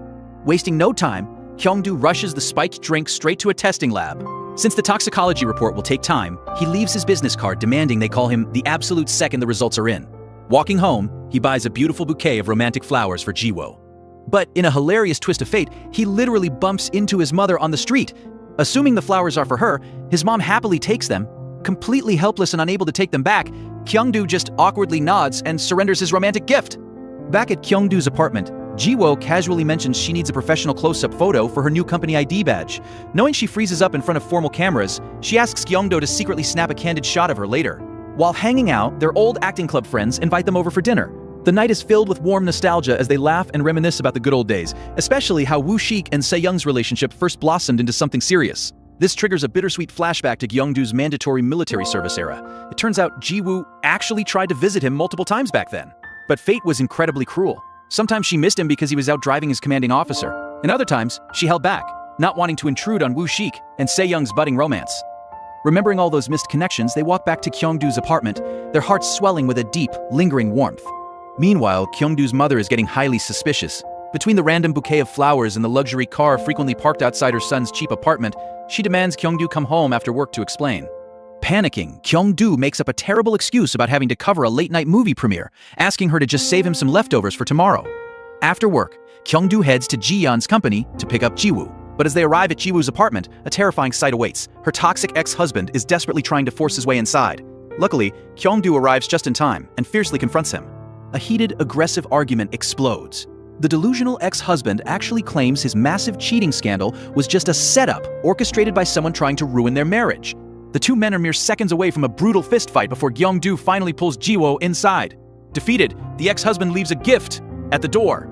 Speaker 1: Wasting no time, Kyung-do rushes the spiked drink straight to a testing lab. Since the toxicology report will take time, he leaves his business card demanding they call him the absolute second the results are in. Walking home, he buys a beautiful bouquet of romantic flowers for Ji-woo. But in a hilarious twist of fate, he literally bumps into his mother on the street. Assuming the flowers are for her, his mom happily takes them. Completely helpless and unable to take them back, Kyung-do just awkwardly nods and surrenders his romantic gift. Back at Kyung-do's apartment, Ji-woo casually mentions she needs a professional close-up photo for her new company ID badge. Knowing she freezes up in front of formal cameras, she asks Kyung-do to secretly snap a candid shot of her later. While hanging out, their old acting club friends invite them over for dinner. The night is filled with warm nostalgia as they laugh and reminisce about the good old days, especially how Woo-shik and Se-young's relationship first blossomed into something serious. This triggers a bittersweet flashback to Kyung-do's mandatory military service era. It turns out Ji-woo actually tried to visit him multiple times back then. But fate was incredibly cruel. Sometimes she missed him because he was out driving his commanding officer, and other times she held back, not wanting to intrude on Woo Shik and Se-young's budding romance. Remembering all those missed connections, they walk back to Kyung-doo's apartment, their hearts swelling with a deep, lingering warmth. Meanwhile, Kyung-doo's mother is getting highly suspicious. Between the random bouquet of flowers and the luxury car frequently parked outside her son's cheap apartment, she demands Kyung-doo come home after work to explain. Panicking, Kyung-doo makes up a terrible excuse about having to cover a late-night movie premiere, asking her to just save him some leftovers for tomorrow. After work, Kyung-doo heads to Ji-yeon's company to pick up Ji-woo. But as they arrive at Ji-woo's apartment, a terrifying sight awaits. Her toxic ex-husband is desperately trying to force his way inside. Luckily, Kyung-doo arrives just in time and fiercely confronts him. A heated, aggressive argument explodes. The delusional ex-husband actually claims his massive cheating scandal was just a setup orchestrated by someone trying to ruin their marriage. The two men are mere seconds away from a brutal fistfight before Kyung-doo finally pulls Ji-woo inside. Defeated, the ex-husband leaves a gift at the door.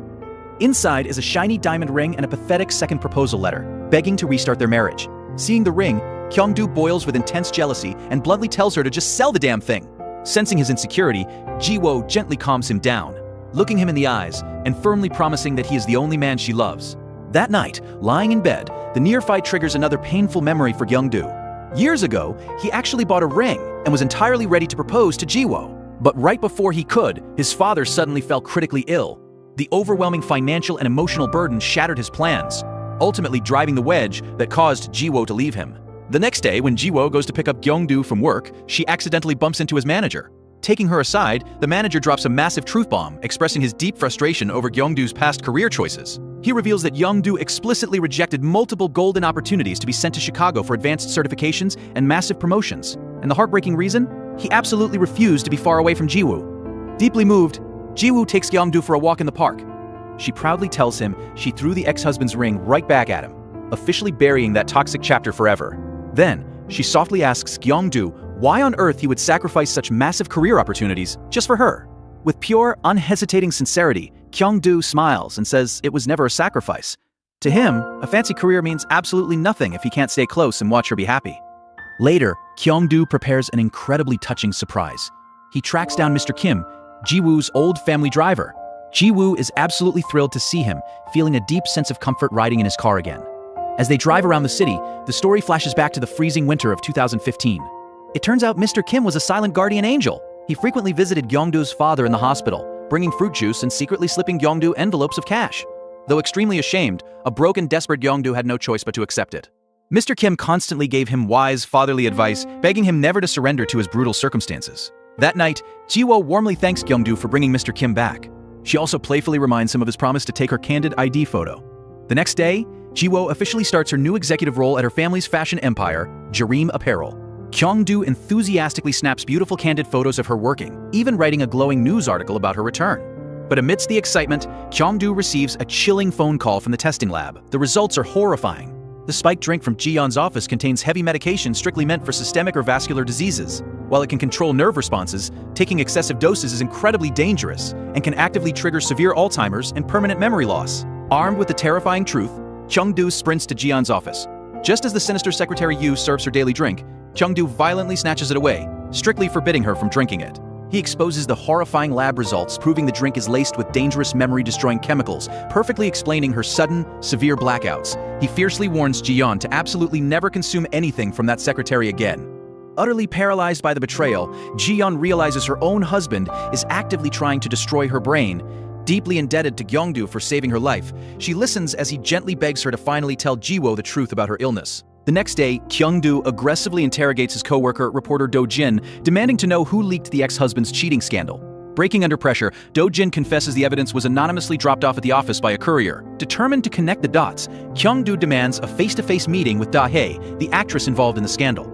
Speaker 1: Inside is a shiny diamond ring and a pathetic second proposal letter, begging to restart their marriage. Seeing the ring, Kyung-doo boils with intense jealousy and bluntly tells her to just sell the damn thing. Sensing his insecurity, Ji-woo gently calms him down, looking him in the eyes and firmly promising that he is the only man she loves. That night, lying in bed, the near-fight triggers another painful memory for Kyung-doo. Years ago, he actually bought a ring and was entirely ready to propose to Ji-woo. But right before he could, his father suddenly fell critically ill. The overwhelming financial and emotional burden shattered his plans, ultimately driving the wedge that caused Ji-woo to leave him. The next day, when Ji-woo goes to pick up Kyung-doo from work, she accidentally bumps into his manager. Taking her aside, the manager drops a massive truth bomb, expressing his deep frustration over Kyung-doo's past career choices. He reveals that Kyung-doo explicitly rejected multiple golden opportunities to be sent to Chicago for advanced certifications and massive promotions. And the heartbreaking reason? He absolutely refused to be far away from Ji-woo. Deeply moved, Ji-woo takes Kyung-doo for a walk in the park. She proudly tells him she threw the ex-husband's ring right back at him, officially burying that toxic chapter forever. Then, she softly asks Kyung-doo why on earth he would sacrifice such massive career opportunities just for her. With pure, unhesitating sincerity, Kyung-doo smiles and says it was never a sacrifice. To him, a fancy career means absolutely nothing if he can't stay close and watch her be happy. Later, Kyung-doo prepares an incredibly touching surprise. He tracks down Mr. Kim, Ji-woo's old family driver. Ji-woo is absolutely thrilled to see him, feeling a deep sense of comfort riding in his car again. As they drive around the city, the story flashes back to the freezing winter of 2015. It turns out Mr. Kim was a silent guardian angel. He frequently visited Kyung-doo's father in the hospital, bringing fruit juice and secretly slipping Kyung-doo envelopes of cash. Though extremely ashamed, a broken, desperate Kyung-doo had no choice but to accept it. Mr. Kim constantly gave him wise, fatherly advice, begging him never to surrender to his brutal circumstances. That night, Ji-woo warmly thanks Kyung-doo for bringing Mr. Kim back. She also playfully reminds him of his promise to take her candid ID photo. The next day, Ji-woo officially starts her new executive role at her family's fashion empire, Jareem Apparel. Kyung-doo enthusiastically snaps beautiful candid photos of her working, even writing a glowing news article about her return. But amidst the excitement, Kyung-doo receives a chilling phone call from the testing lab. The results are horrifying. The spiked drink from Ji-yeon's office contains heavy medication strictly meant for systemic or vascular diseases. While it can control nerve responses, taking excessive doses is incredibly dangerous and can actively trigger severe Alzheimer's and permanent memory loss. Armed with the terrifying truth, Kyung-doo sprints to Ji-yeon's office. Just as the sinister Secretary Yoo serves her daily drink, Kyung-doo violently snatches it away, strictly forbidding her from drinking it. He exposes the horrifying lab results, proving the drink is laced with dangerous memory-destroying chemicals, perfectly explaining her sudden, severe blackouts. He fiercely warns Ji-yeon to absolutely never consume anything from that secretary again. Utterly paralyzed by the betrayal, Ji-yeon realizes her own husband is actively trying to destroy her brain. Deeply indebted to Kyung-doo for saving her life, she listens as he gently begs her to finally tell Ji-woo the truth about her illness. The next day, Kyung-doo aggressively interrogates his co-worker, reporter Do-jin, demanding to know who leaked the ex-husband's cheating scandal. Breaking under pressure, Do-jin confesses the evidence was anonymously dropped off at the office by a courier. Determined to connect the dots, Kyung-doo demands a face-to-face meeting with Da-hae, the actress involved in the scandal.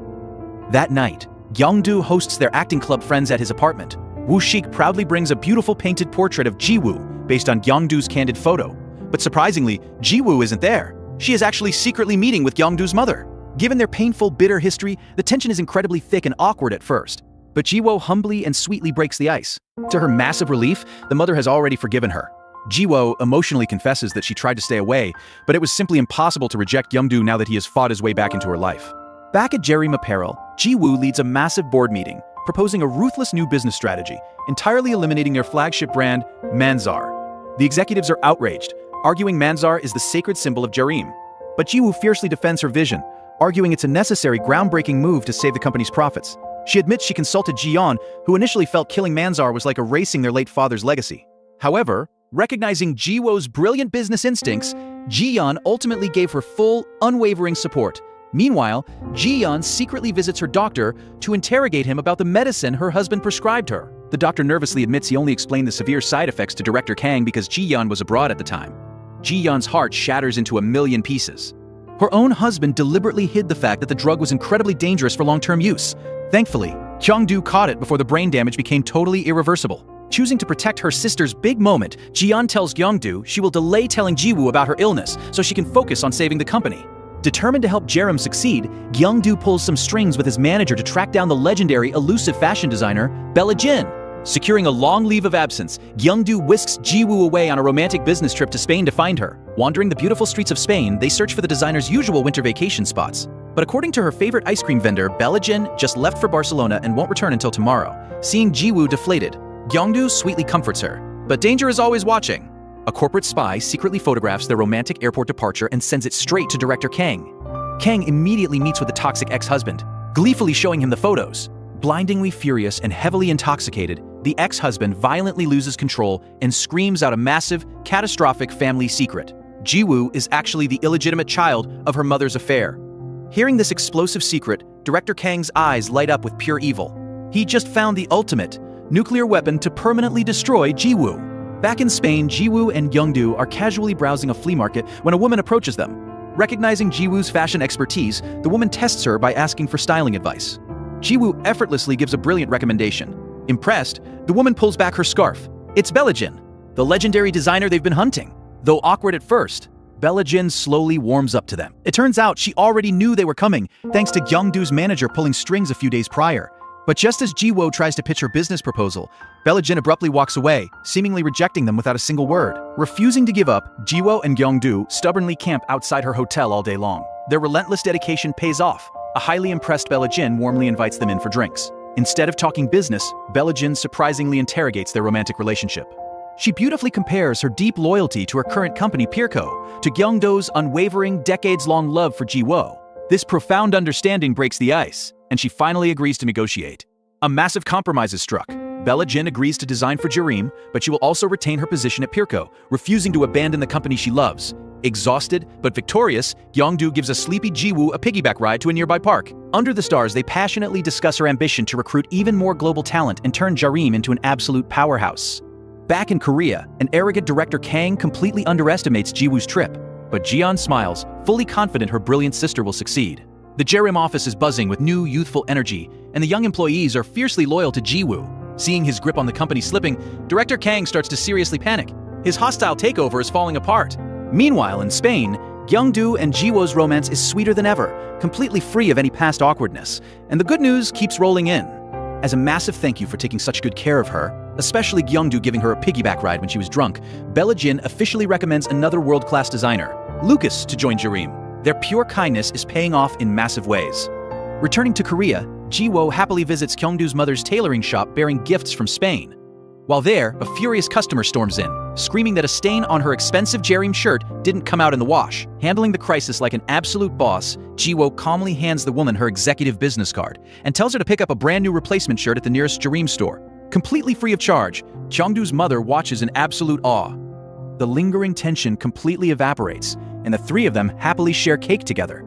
Speaker 1: That night, Kyung-doo hosts their acting club friends at his apartment. Woo Shik proudly brings a beautiful painted portrait of Ji-woo based on Kyung-doo's candid photo. But surprisingly, Ji-woo isn't there. She is actually secretly meeting with Kyung-doo's mother. Given their painful, bitter history, the tension is incredibly thick and awkward at first. But Ji-woo humbly and sweetly breaks the ice. To her massive relief, the mother has already forgiven her. Ji-woo emotionally confesses that she tried to stay away, but it was simply impossible to reject Kyung-doo now that he has fought his way back into her life. Back at Jareem Apparel, Ji-woo leads a massive board meeting, proposing a ruthless new business strategy, entirely eliminating their flagship brand, Manzar. The executives are outraged, arguing Manzar is the sacred symbol of Jareem. But Jiwoo fiercely defends her vision, arguing it's a necessary, groundbreaking move to save the company's profits. She admits she consulted Ji-yeon, who initially felt killing Manzar was like erasing their late father's legacy. However, recognizing Jiwoo's brilliant business instincts, Ji-yeon ultimately gave her full, unwavering support. Meanwhile, Ji-yeon secretly visits her doctor to interrogate him about the medicine her husband prescribed her. The doctor nervously admits he only explained the severe side effects to Director Kang because Ji-yeon was abroad at the time. Ji-yeon's heart shatters into a million pieces. Her own husband deliberately hid the fact that the drug was incredibly dangerous for long-term use. Thankfully, Kyung-do caught it before the brain damage became totally irreversible. Choosing to protect her sister's big moment, Ji-yeon tells Kyung-do she will delay telling Jiwoo about her illness so she can focus on saving the company. Determined to help Jareem succeed, Kyung-do pulls some strings with his manager to track down the legendary elusive fashion designer, Bella Jin. Securing a long leave of absence, Kyung-do whisks Jiwoo away on a romantic business trip to Spain to find her. Wandering the beautiful streets of Spain, they search for the designer's usual winter vacation spots. But according to her favorite ice cream vendor, Bella Jin just left for Barcelona and won't return until tomorrow. Seeing Jiwoo deflated, Kyung-do sweetly comforts her. But danger is always watching. A corporate spy secretly photographs their romantic airport departure and sends it straight to Director Kang. Kang immediately meets with the toxic ex-husband, gleefully showing him the photos. Blindingly furious and heavily intoxicated, the ex-husband violently loses control and screams out a massive, catastrophic family secret. Jiwoo is actually the illegitimate child of her mother's affair. Hearing this explosive secret, Director Kang's eyes light up with pure evil. He just found the ultimate nuclear weapon to permanently destroy Jiwoo. Back in Spain, Jiwoo and Kyung-do are casually browsing a flea market when a woman approaches them. Recognizing Jiwoo's fashion expertise, the woman tests her by asking for styling advice. Jiwoo effortlessly gives a brilliant recommendation. Impressed, the woman pulls back her scarf. It's Bella Jin, the legendary designer they've been hunting. Though awkward at first, Bella Jin slowly warms up to them. It turns out she already knew they were coming, thanks to Kyung-do's manager pulling strings a few days prior. But just as Jiwoo tries to pitch her business proposal, Bella Jin abruptly walks away, seemingly rejecting them without a single word. Refusing to give up, Jiwoo and Kyung-do stubbornly camp outside her hotel all day long. Their relentless dedication pays off. A highly impressed Bella Jin warmly invites them in for drinks. Instead of talking business, Bella Jin surprisingly interrogates their romantic relationship. She beautifully compares her deep loyalty to her current company, Peerco, to Kyung-do's unwavering, decades-long love for Jiwoo. This profound understanding breaks the ice, and she finally agrees to negotiate. A massive compromise is struck. Bella Jin agrees to design for Jareem, but she will also retain her position at Peerco, refusing to abandon the company she loves. Exhausted but victorious, Kyung-do gives a sleepy Jiwoo a piggyback ride to a nearby park. Under the stars, they passionately discuss her ambition to recruit even more global talent and turn Jareem into an absolute powerhouse. Back in Korea, an arrogant Director Kang completely underestimates Jiwoo's trip, but Ji-yeon smiles, fully confident her brilliant sister will succeed. The Jareem office is buzzing with new, youthful energy, and the young employees are fiercely loyal to Jiwoo. Seeing his grip on the company slipping, Director Kang starts to seriously panic. His hostile takeover is falling apart. Meanwhile, in Spain, Kyung-do and Jiwoo's romance is sweeter than ever, completely free of any past awkwardness, and the good news keeps rolling in. As a massive thank you for taking such good care of her, especially Kyung-do giving her a piggyback ride when she was drunk, Bella Jin officially recommends another world-class designer, Lucas, to join Jareem. Their pure kindness is paying off in massive ways. Returning to Korea, Jiwoo happily visits Kyung-do's mother's tailoring shop bearing gifts from Spain. While there, a furious customer storms in, screaming that a stain on her expensive Jareem shirt didn't come out in the wash. Handling the crisis like an absolute boss, Jiwoo calmly hands the woman her executive business card and tells her to pick up a brand new replacement shirt at the nearest Jareem store. Completely free of charge, Kyung-do's mother watches in absolute awe. The lingering tension completely evaporates, and the three of them happily share cake together.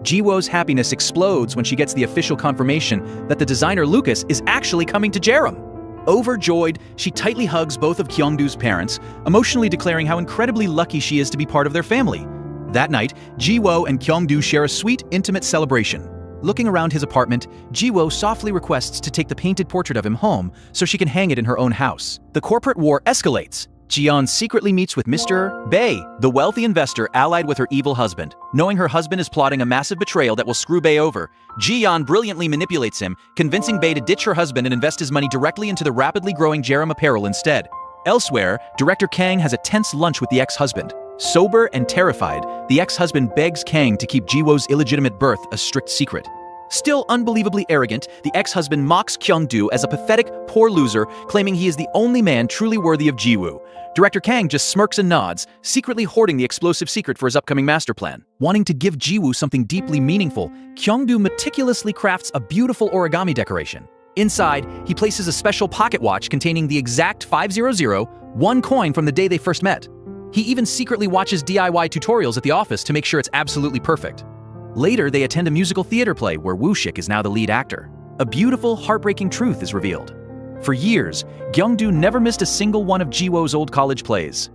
Speaker 1: Jiwoo's happiness explodes when she gets the official confirmation that the designer Lucas is actually coming to Jareem. Overjoyed, she tightly hugs both of Kyung-do's parents, emotionally declaring how incredibly lucky she is to be part of their family. That night, Jiwoo and Kyung-do share a sweet, intimate celebration. Looking around his apartment, Jiwoo softly requests to take the painted portrait of him home so she can hang it in her own house. The corporate war escalates. Ji-yeon secretly meets with Mr. Bae, the wealthy investor allied with her evil husband. Knowing her husband is plotting a massive betrayal that will screw Bae over, Ji-yeon brilliantly manipulates him, convincing Bae to ditch her husband and invest his money directly into the rapidly growing Jareem apparel instead. Elsewhere, Director Kang has a tense lunch with the ex-husband. Sober and terrified, the ex-husband begs Kang to keep Jiwoo's illegitimate birth a strict secret. Still unbelievably arrogant, the ex-husband mocks Kyung-do as a pathetic, poor loser, claiming he is the only man truly worthy of Ji-woo. Director Kang just smirks and nods, secretly hoarding the explosive secret for his upcoming master plan. Wanting to give Ji-woo something deeply meaningful, Kyung-do meticulously crafts a beautiful origami decoration. Inside, he places a special pocket watch containing the exact 500, one coin from the day they first met. He even secretly watches DIY tutorials at the office to make sure it's absolutely perfect. Later, they attend a musical theater play where Woo-shik is now the lead actor. A beautiful, heartbreaking truth is revealed. For years, Kyung-do never missed a single one of Ji-woo's old college plays.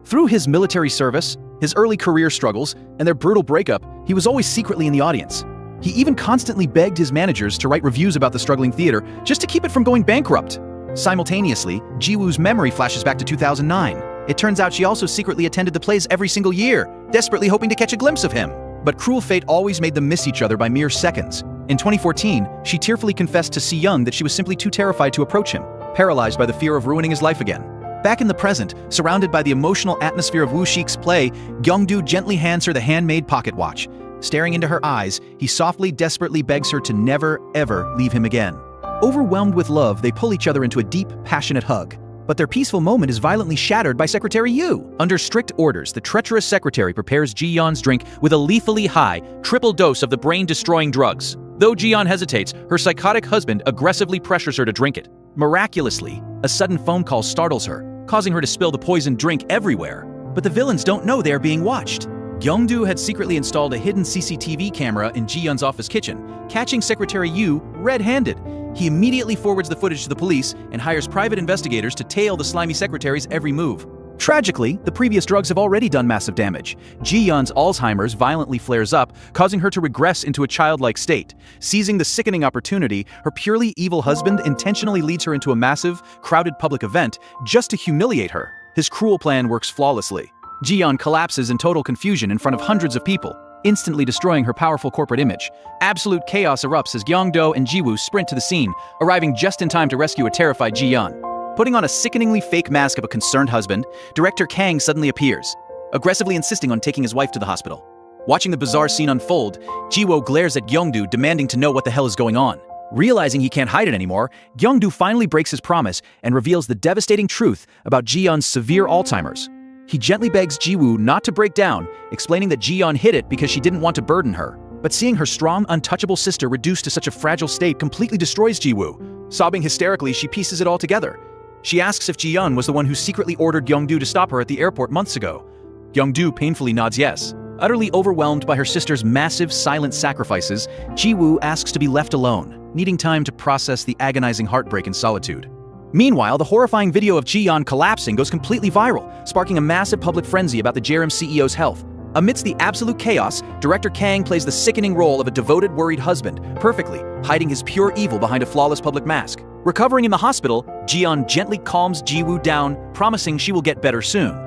Speaker 1: Through his military service, his early career struggles, and their brutal breakup, he was always secretly in the audience. He even constantly begged his managers to write reviews about the struggling theater just to keep it from going bankrupt. Simultaneously, Ji-woo's memory flashes back to 2009. It turns out she also secretly attended the plays every single year, desperately hoping to catch a glimpse of him. But cruel fate always made them miss each other by mere seconds. In 2014, she tearfully confessed to Si-young that she was simply too terrified to approach him, paralyzed by the fear of ruining his life again. Back in the present, surrounded by the emotional atmosphere of Woo-shik's play, Kyung-do gently hands her the handmade pocket watch. Staring into her eyes, he softly, desperately begs her to never, ever leave him again. Overwhelmed with love, they pull each other into a deep, passionate hug. But their peaceful moment is violently shattered by Secretary Yu. Under strict orders, the treacherous secretary prepares Ji-yeon's drink with a lethally high, triple dose of the brain-destroying drugs. Though Ji-yeon hesitates, her psychotic husband aggressively pressures her to drink it. Miraculously, a sudden phone call startles her, causing her to spill the poisoned drink everywhere. But the villains don't know they are being watched. Kyung-do had secretly installed a hidden CCTV camera in Ji-yeon's office kitchen, catching Secretary Yu red-handed. He immediately forwards the footage to the police and hires private investigators to tail the slimy secretary's every move. Tragically, the previous drugs have already done massive damage. Ji-yeon's Alzheimer's violently flares up, causing her to regress into a childlike state. Seizing the sickening opportunity, her purely evil husband intentionally leads her into a massive, crowded public event just to humiliate her. His cruel plan works flawlessly. Ji-yeon collapses in total confusion in front of hundreds of people, instantly destroying her powerful corporate image. Absolute chaos erupts as Kyung-do and Ji-woo sprint to the scene, arriving just in time to rescue a terrified Ji-yeon. Putting on a sickeningly fake mask of a concerned husband, Director Kang suddenly appears, aggressively insisting on taking his wife to the hospital. Watching the bizarre scene unfold, Ji-woo glares at Kyung-do, demanding to know what the hell is going on. Realizing he can't hide it anymore, Kyung-do finally breaks his promise and reveals the devastating truth about Ji-yeon's severe Alzheimer's. He gently begs Ji-woo not to break down, explaining that Ji-yeon hid it because she didn't want to burden her. But seeing her strong, untouchable sister reduced to such a fragile state completely destroys Ji-woo. Sobbing hysterically, she pieces it all together. She asks if Ji-yeon was the one who secretly ordered Kyung-do to stop her at the airport months ago. Kyung-do painfully nods yes. Utterly overwhelmed by her sister's massive, silent sacrifices, Ji-woo asks to be left alone, needing time to process the agonizing heartbreak in solitude. Meanwhile, the horrifying video of Ji-yeon collapsing goes completely viral, sparking a massive public frenzy about the Jerem CEO's health. Amidst the absolute chaos, Director Kang plays the sickening role of a devoted, worried husband, perfectly, hiding his pure evil behind a flawless public mask. Recovering in the hospital, Ji-yeon gently calms Ji-woo down, promising she will get better soon.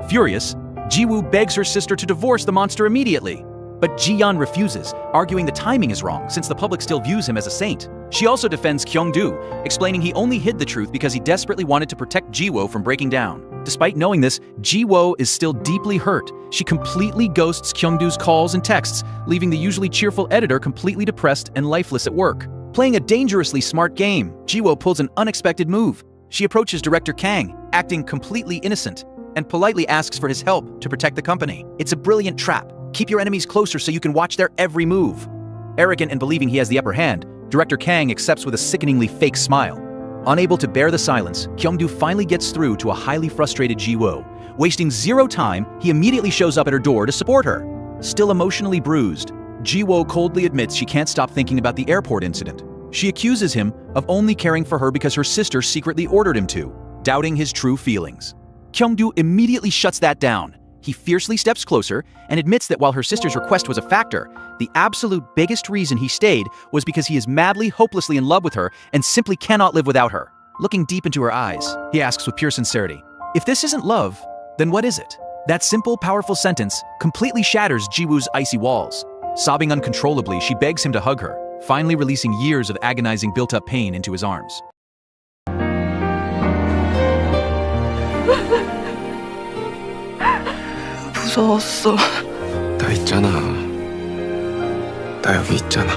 Speaker 1: Furious, Ji-woo begs her sister to divorce the monster immediately. But Ji-yeon refuses, arguing the timing is wrong since the public still views him as a saint. She also defends Kyung-do, explaining he only hid the truth because he desperately wanted to protect Ji-woo from breaking down. Despite knowing this, Ji-woo is still deeply hurt. She completely ghosts Kyung-do's calls and texts, leaving the usually cheerful editor completely depressed and lifeless at work. Playing a dangerously smart game, Ji-woo pulls an unexpected move. She approaches Director Kang, acting completely innocent, and politely asks for his help to protect the company. It's a brilliant trap. Keep your enemies closer so you can watch their every move. Arrogant and believing he has the upper hand, Director Kang accepts with a sickeningly fake smile. Unable to bear the silence, Kyung-do finally gets through to a highly frustrated Ji-woo. Wasting zero time, he immediately shows up at her door to support her. Still emotionally bruised, Ji-woo coldly admits she can't stop thinking about the airport incident. She accuses him of only caring for her because her sister secretly ordered him to, doubting his true feelings. Kyung-do immediately shuts that down. He fiercely steps closer and admits that while her sister's request was a factor, the absolute biggest reason he stayed was because he is madly, hopelessly in love with her and simply cannot live without her. Looking deep into her eyes, he asks with pure sincerity, "If this isn't love, then what is it?" That simple, powerful sentence completely shatters Ji-woo's icy walls. Sobbing uncontrollably, she begs him to hug her, finally releasing years of agonizing built-up pain into his arms.
Speaker 5: 무서웠어.
Speaker 4: 나 있잖아. 나 여기 있잖아.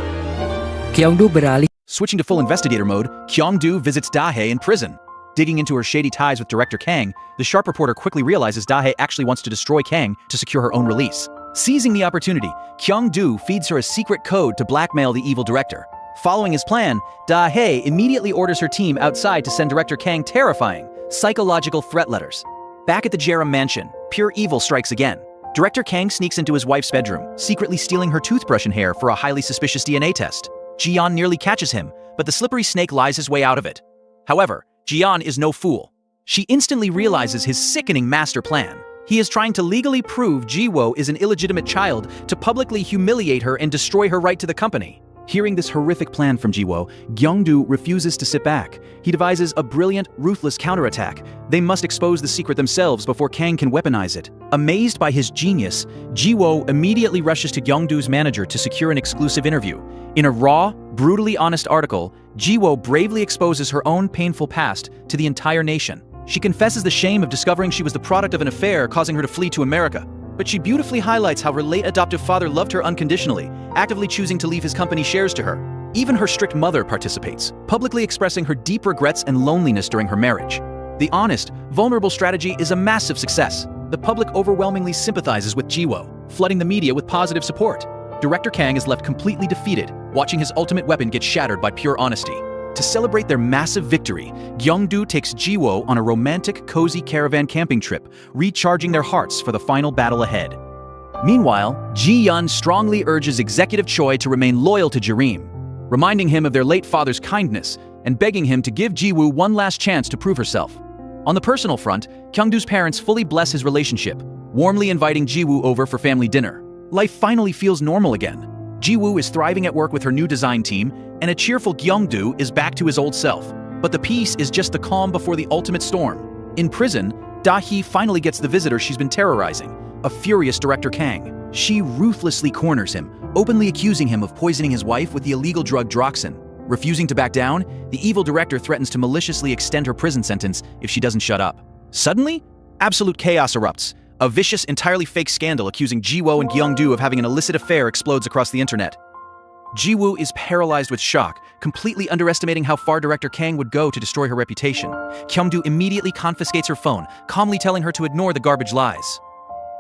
Speaker 6: Kyungdu beralih.
Speaker 1: Switching to full investigator mode, Kyungdu visits Dahae in prison. Digging into her shady ties with Director Kang, the sharp reporter quickly realizes Dahae actually wants to destroy Kang to secure her own release. Seizing the opportunity, Kyungdu feeds her a secret code to blackmail the evil director. Following his plan, Dahae immediately orders her team outside to send Director Kang terrifying, psychological threat letters. Back at the Jerem mansion, pure evil strikes again. Director Kang sneaks into his wife's bedroom, secretly stealing her toothbrush and hair for a highly suspicious DNA test. Ji-yeon nearly catches him, but the slippery snake lies his way out of it. However, Ji-yeon is no fool. She instantly realizes his sickening master plan. He is trying to legally prove Ji-woo is an illegitimate child to publicly humiliate her and destroy her right to the company. Hearing this horrific plan from Ji-woo, Kyungdu refuses to sit back. He devises a brilliant, ruthless counterattack. They must expose the secret themselves before Kang can weaponize it. Amazed by his genius, Ji-woo immediately rushes to Kyungdu's manager to secure an exclusive interview. In a raw, brutally honest article, Ji-woo bravely exposes her own painful past to the entire nation. She confesses the shame of discovering she was the product of an affair causing her to flee to America. But she beautifully highlights how her late adoptive father loved her unconditionally, actively choosing to leave his company shares to her. Even her strict mother participates, publicly expressing her deep regrets and loneliness during her marriage. The honest, vulnerable strategy is a massive success. The public overwhelmingly sympathizes with Ji-woo, flooding the media with positive support. Director Kang is left completely defeated, watching his ultimate weapon get shattered by pure honesty. To celebrate their massive victory, Kyungdu takes Ji-woo on a romantic, cozy caravan camping trip, recharging their hearts for the final battle ahead. Meanwhile, Ji-yeon strongly urges Executive Choi to remain loyal to Jareem, reminding him of their late father's kindness and begging him to give Ji-woo one last chance to prove herself. On the personal front, Kyungdu's parents fully bless his relationship, warmly inviting Ji-woo over for family dinner. Life finally feels normal again. Ji-woo is thriving at work with her new design team, and a cheerful Kyungdu is back to his old self. But the peace is just the calm before the ultimate storm. In prison, Da-hee finally gets the visitor she's been terrorizing, a furious Director Kang. She ruthlessly corners him, openly accusing him of poisoning his wife with the illegal drug Droxin. Refusing to back down, the evil director threatens to maliciously extend her prison sentence if she doesn't shut up. Suddenly, absolute chaos erupts. A vicious, entirely fake scandal accusing Ji-woo and Kyungdu of having an illicit affair explodes across the internet. Ji-woo is paralyzed with shock, completely underestimating how far Director Kang would go to destroy her reputation. Kyungdu immediately confiscates her phone, calmly telling her to ignore the garbage lies.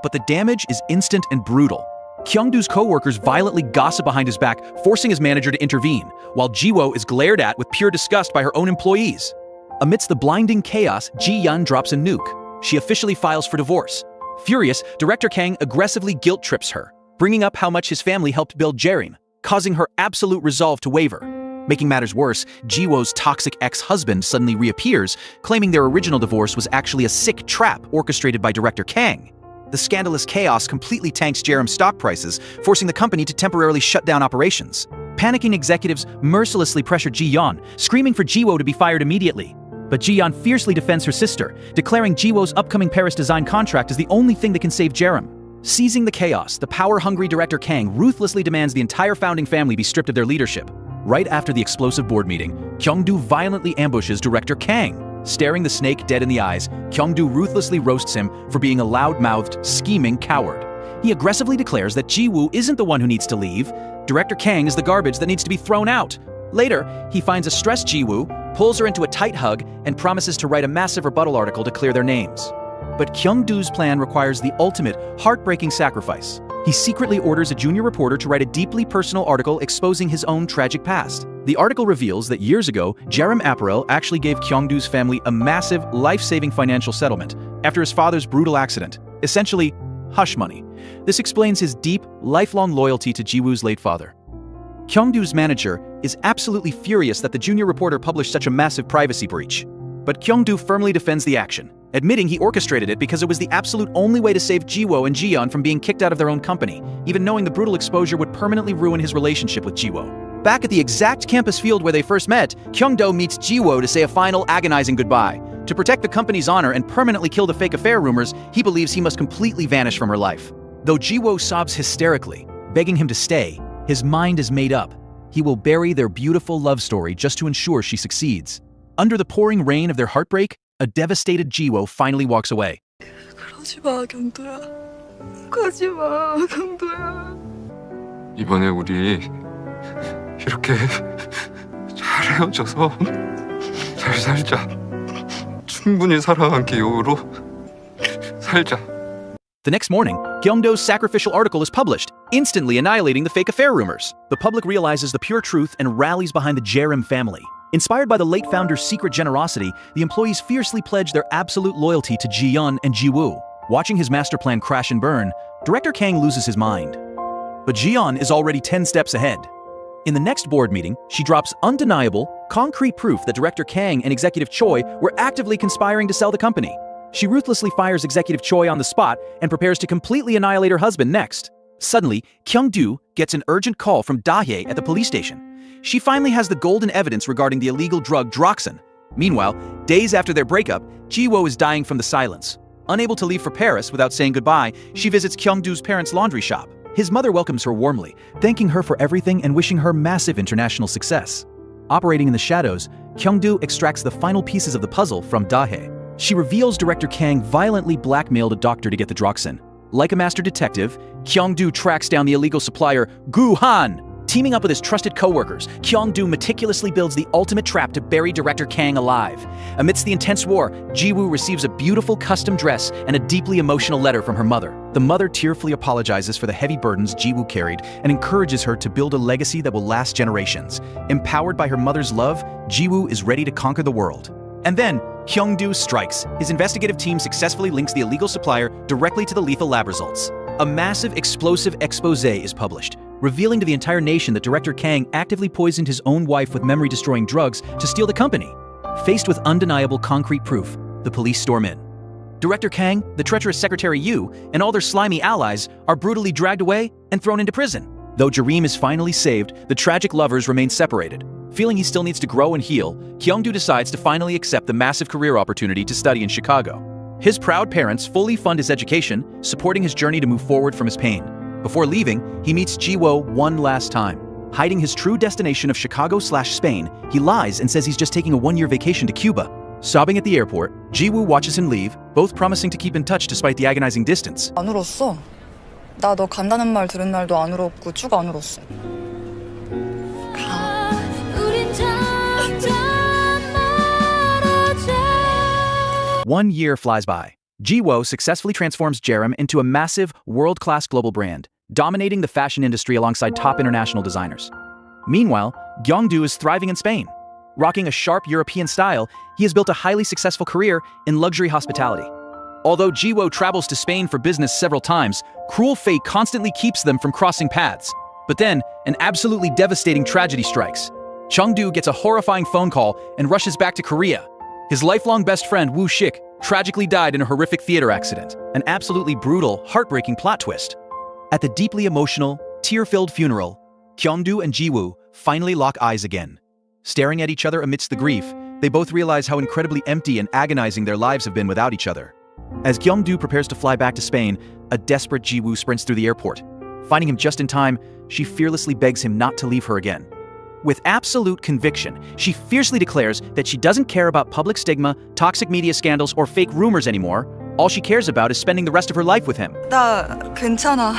Speaker 1: But the damage is instant and brutal. Kyungdu's co-workers violently gossip behind his back, forcing his manager to intervene, while Ji-woo is glared at with pure disgust by her own employees. Amidst the blinding chaos, Ji-yeon drops a nuke. She officially files for divorce. Furious, Director Kang aggressively guilt-trips her, bringing up how much his family helped build Jareem, causing her absolute resolve to waver. Making matters worse, Ji-woo's toxic ex-husband suddenly reappears, claiming their original divorce was actually a sick trap orchestrated by Director Kang. The scandalous chaos completely tanks Jareem's stock prices, forcing the company to temporarily shut down operations. Panicking executives mercilessly pressure Ji-yeon, screaming for Ji-woo to be fired immediately. But Ji-yeon fiercely defends her sister, declaring Ji-woo's upcoming Paris design contract is the only thing that can save Jareem. Seizing the chaos, the power-hungry Director Kang ruthlessly demands the entire founding family be stripped of their leadership. Right after the explosive board meeting, Kyungdu violently ambushes Director Kang. Staring the snake dead in the eyes, Kyungdu ruthlessly roasts him for being a loud-mouthed, scheming coward. He aggressively declares that Ji-woo isn't the one who needs to leave. Director Kang is the garbage that needs to be thrown out. Later, he finds a stressed Ji-woo, pulls her into a tight hug, and promises to write a massive rebuttal article to clear their names. But Kyungdu's plan requires the ultimate, heartbreaking sacrifice. He secretly orders a junior reporter to write a deeply personal article exposing his own tragic past. The article reveals that years ago, Jareem Apparel actually gave Kyungdu's family a massive, life-saving financial settlement after his father's brutal accident, essentially, hush money. This explains his deep, lifelong loyalty to Ji-woo's late father. Kyungdu's manager is absolutely furious that the junior reporter published such a massive privacy breach. But Kyungdu firmly defends the action, admitting he orchestrated it because it was the absolute only way to save Ji-woo and Ji-yeon from being kicked out of their own company, even knowing the brutal exposure would permanently ruin his relationship with Ji-woo. Back at the exact campus field where they first met, Kyungdo meets Ji-woo to say a final agonizing goodbye. To protect the company's honor and permanently kill the fake affair rumors, he believes he must completely vanish from her life. Though Ji-woo sobs hysterically, begging him to stay, his mind is made up. He will bury their beautiful love story just to ensure she succeeds. Under the pouring rain of their heartbreak, a devastated Ji-woo finally walks away.
Speaker 3: 그러지 마, 경도야. 가지 마, 경도야.
Speaker 2: 이번에 우리 이렇게 잘 헤어져서 잘 살자. 충분히 사랑한 기억으로 살자.
Speaker 1: The next morning, Gyeongdo's sacrificial article is published, instantly annihilating the fake affair rumors. The public realizes the pure truth and rallies behind the Jerim family. Inspired by the late founder's secret generosity, the employees fiercely pledge their absolute loyalty to Ji-yeon and Ji-woo. Watching his master plan crash and burn, director Kang loses his mind. But Ji-yeon is already 10 steps ahead. In the next board meeting, she drops undeniable, concrete proof that director Kang and executive Choi were actively conspiring to sell the company. She ruthlessly fires executive Choi on the spot and prepares to completely annihilate her husband next. Suddenly, Kyung-do gets an urgent call from Da-hye at the police station. She finally has the golden evidence regarding the illegal drug Droxin. Meanwhile, days after their breakup, Ji-woo is dying from the silence. Unable to leave for Paris without saying goodbye, she visits Kyung-do's parents' laundry shop. His mother welcomes her warmly, thanking her for everything and wishing her massive international success. Operating in the shadows, Kyung-do extracts the final pieces of the puzzle from Da-hye. She reveals director Kang violently blackmailed a doctor to get the Droxin. Like a master detective, Kyung-do tracks down the illegal supplier Gu Han. Teaming up with his trusted co-workers, Kyung-do meticulously builds the ultimate trap to bury director Kang alive. Amidst the intense war, Ji-woo receives a beautiful custom dress and a deeply emotional letter from her mother. The mother tearfully apologizes for the heavy burdens Ji-woo carried and encourages her to build a legacy that will last generations. Empowered by her mother's love, Ji-woo is ready to conquer the world. And then, Kyung-do strikes. His investigative team successfully links the illegal supplier directly to the lethal lab results. A massive explosive expose is published, revealing to the entire nation that director Kang actively poisoned his own wife with memory-destroying drugs to steal the company. Faced with undeniable concrete proof, the police storm in. Director Kang, the treacherous secretary Yu, and all their slimy allies are brutally dragged away and thrown into prison. Though Jerim is finally saved, the tragic lovers remain separated. Feeling he still needs to grow and heal, Kyung-do decides to finally accept the massive career opportunity to study in Chicago. His proud parents fully fund his education, supporting his journey to move forward from his pain. Before leaving, he meets Ji-woo one last time. Hiding his true destination of Chicago/Spain, he lies and says he's just taking a one-year vacation to Cuba. Sobbing at the airport, Ji-woo watches him leave, both promising to keep in touch despite the agonizing distance.
Speaker 3: 안 울었어. 나 너 간다는 말 들은 날도 안 울었고 쭉 안 울었어.
Speaker 6: 우린 점점 멀어져.
Speaker 1: 1 year flies by. Ji-woo successfully transforms Jerim into a massive, world-class global brand, dominating the fashion industry alongside top international designers. Meanwhile, Kyung-do is thriving in Spain. Rocking a sharp European style, he has built a highly successful career in luxury hospitality. Although Ji-woo travels to Spain for business several times, cruel fate constantly keeps them from crossing paths. But then, an absolutely devastating tragedy strikes. Kyung-do gets a horrifying phone call and rushes back to Korea. His lifelong best friend Woo Shik tragically died in a horrific theater accident, an absolutely brutal, heartbreaking plot twist. At the deeply emotional, tear-filled funeral, Kyung-do and Ji-woo finally lock eyes again. Staring at each other amidst the grief, they both realize how incredibly empty and agonizing their lives have been without each other. As Kyung-do prepares to fly back to Spain, a desperate Ji-woo sprints through the airport. Finding him just in time, she fearlessly begs him not to leave her again. With absolute conviction, she fiercely declares that she doesn't care about public stigma, toxic media scandals, or fake rumors anymore. All she cares about is spending the rest of her life with him.
Speaker 3: 나 괜찮아.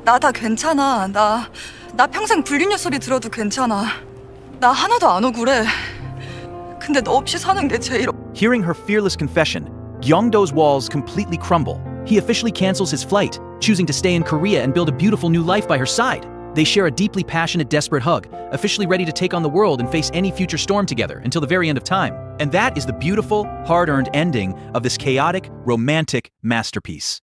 Speaker 3: 나 다 괜찮아. 나 평생 불륜녀 소리 들어도 괜찮아. 나 하나도 안 억울해. 근데 너 없이 사는 게 제일.
Speaker 1: Hearing her fearless confession, Kyung-do's walls completely crumble. He officially cancels his flight, choosing to stay in Korea and build a beautiful new life by her side. They share a deeply passionate, desperate hug, officially ready to take on the world and face any future storm together until the very end of time. And that is the beautiful, hard-earned ending of this chaotic, romantic masterpiece.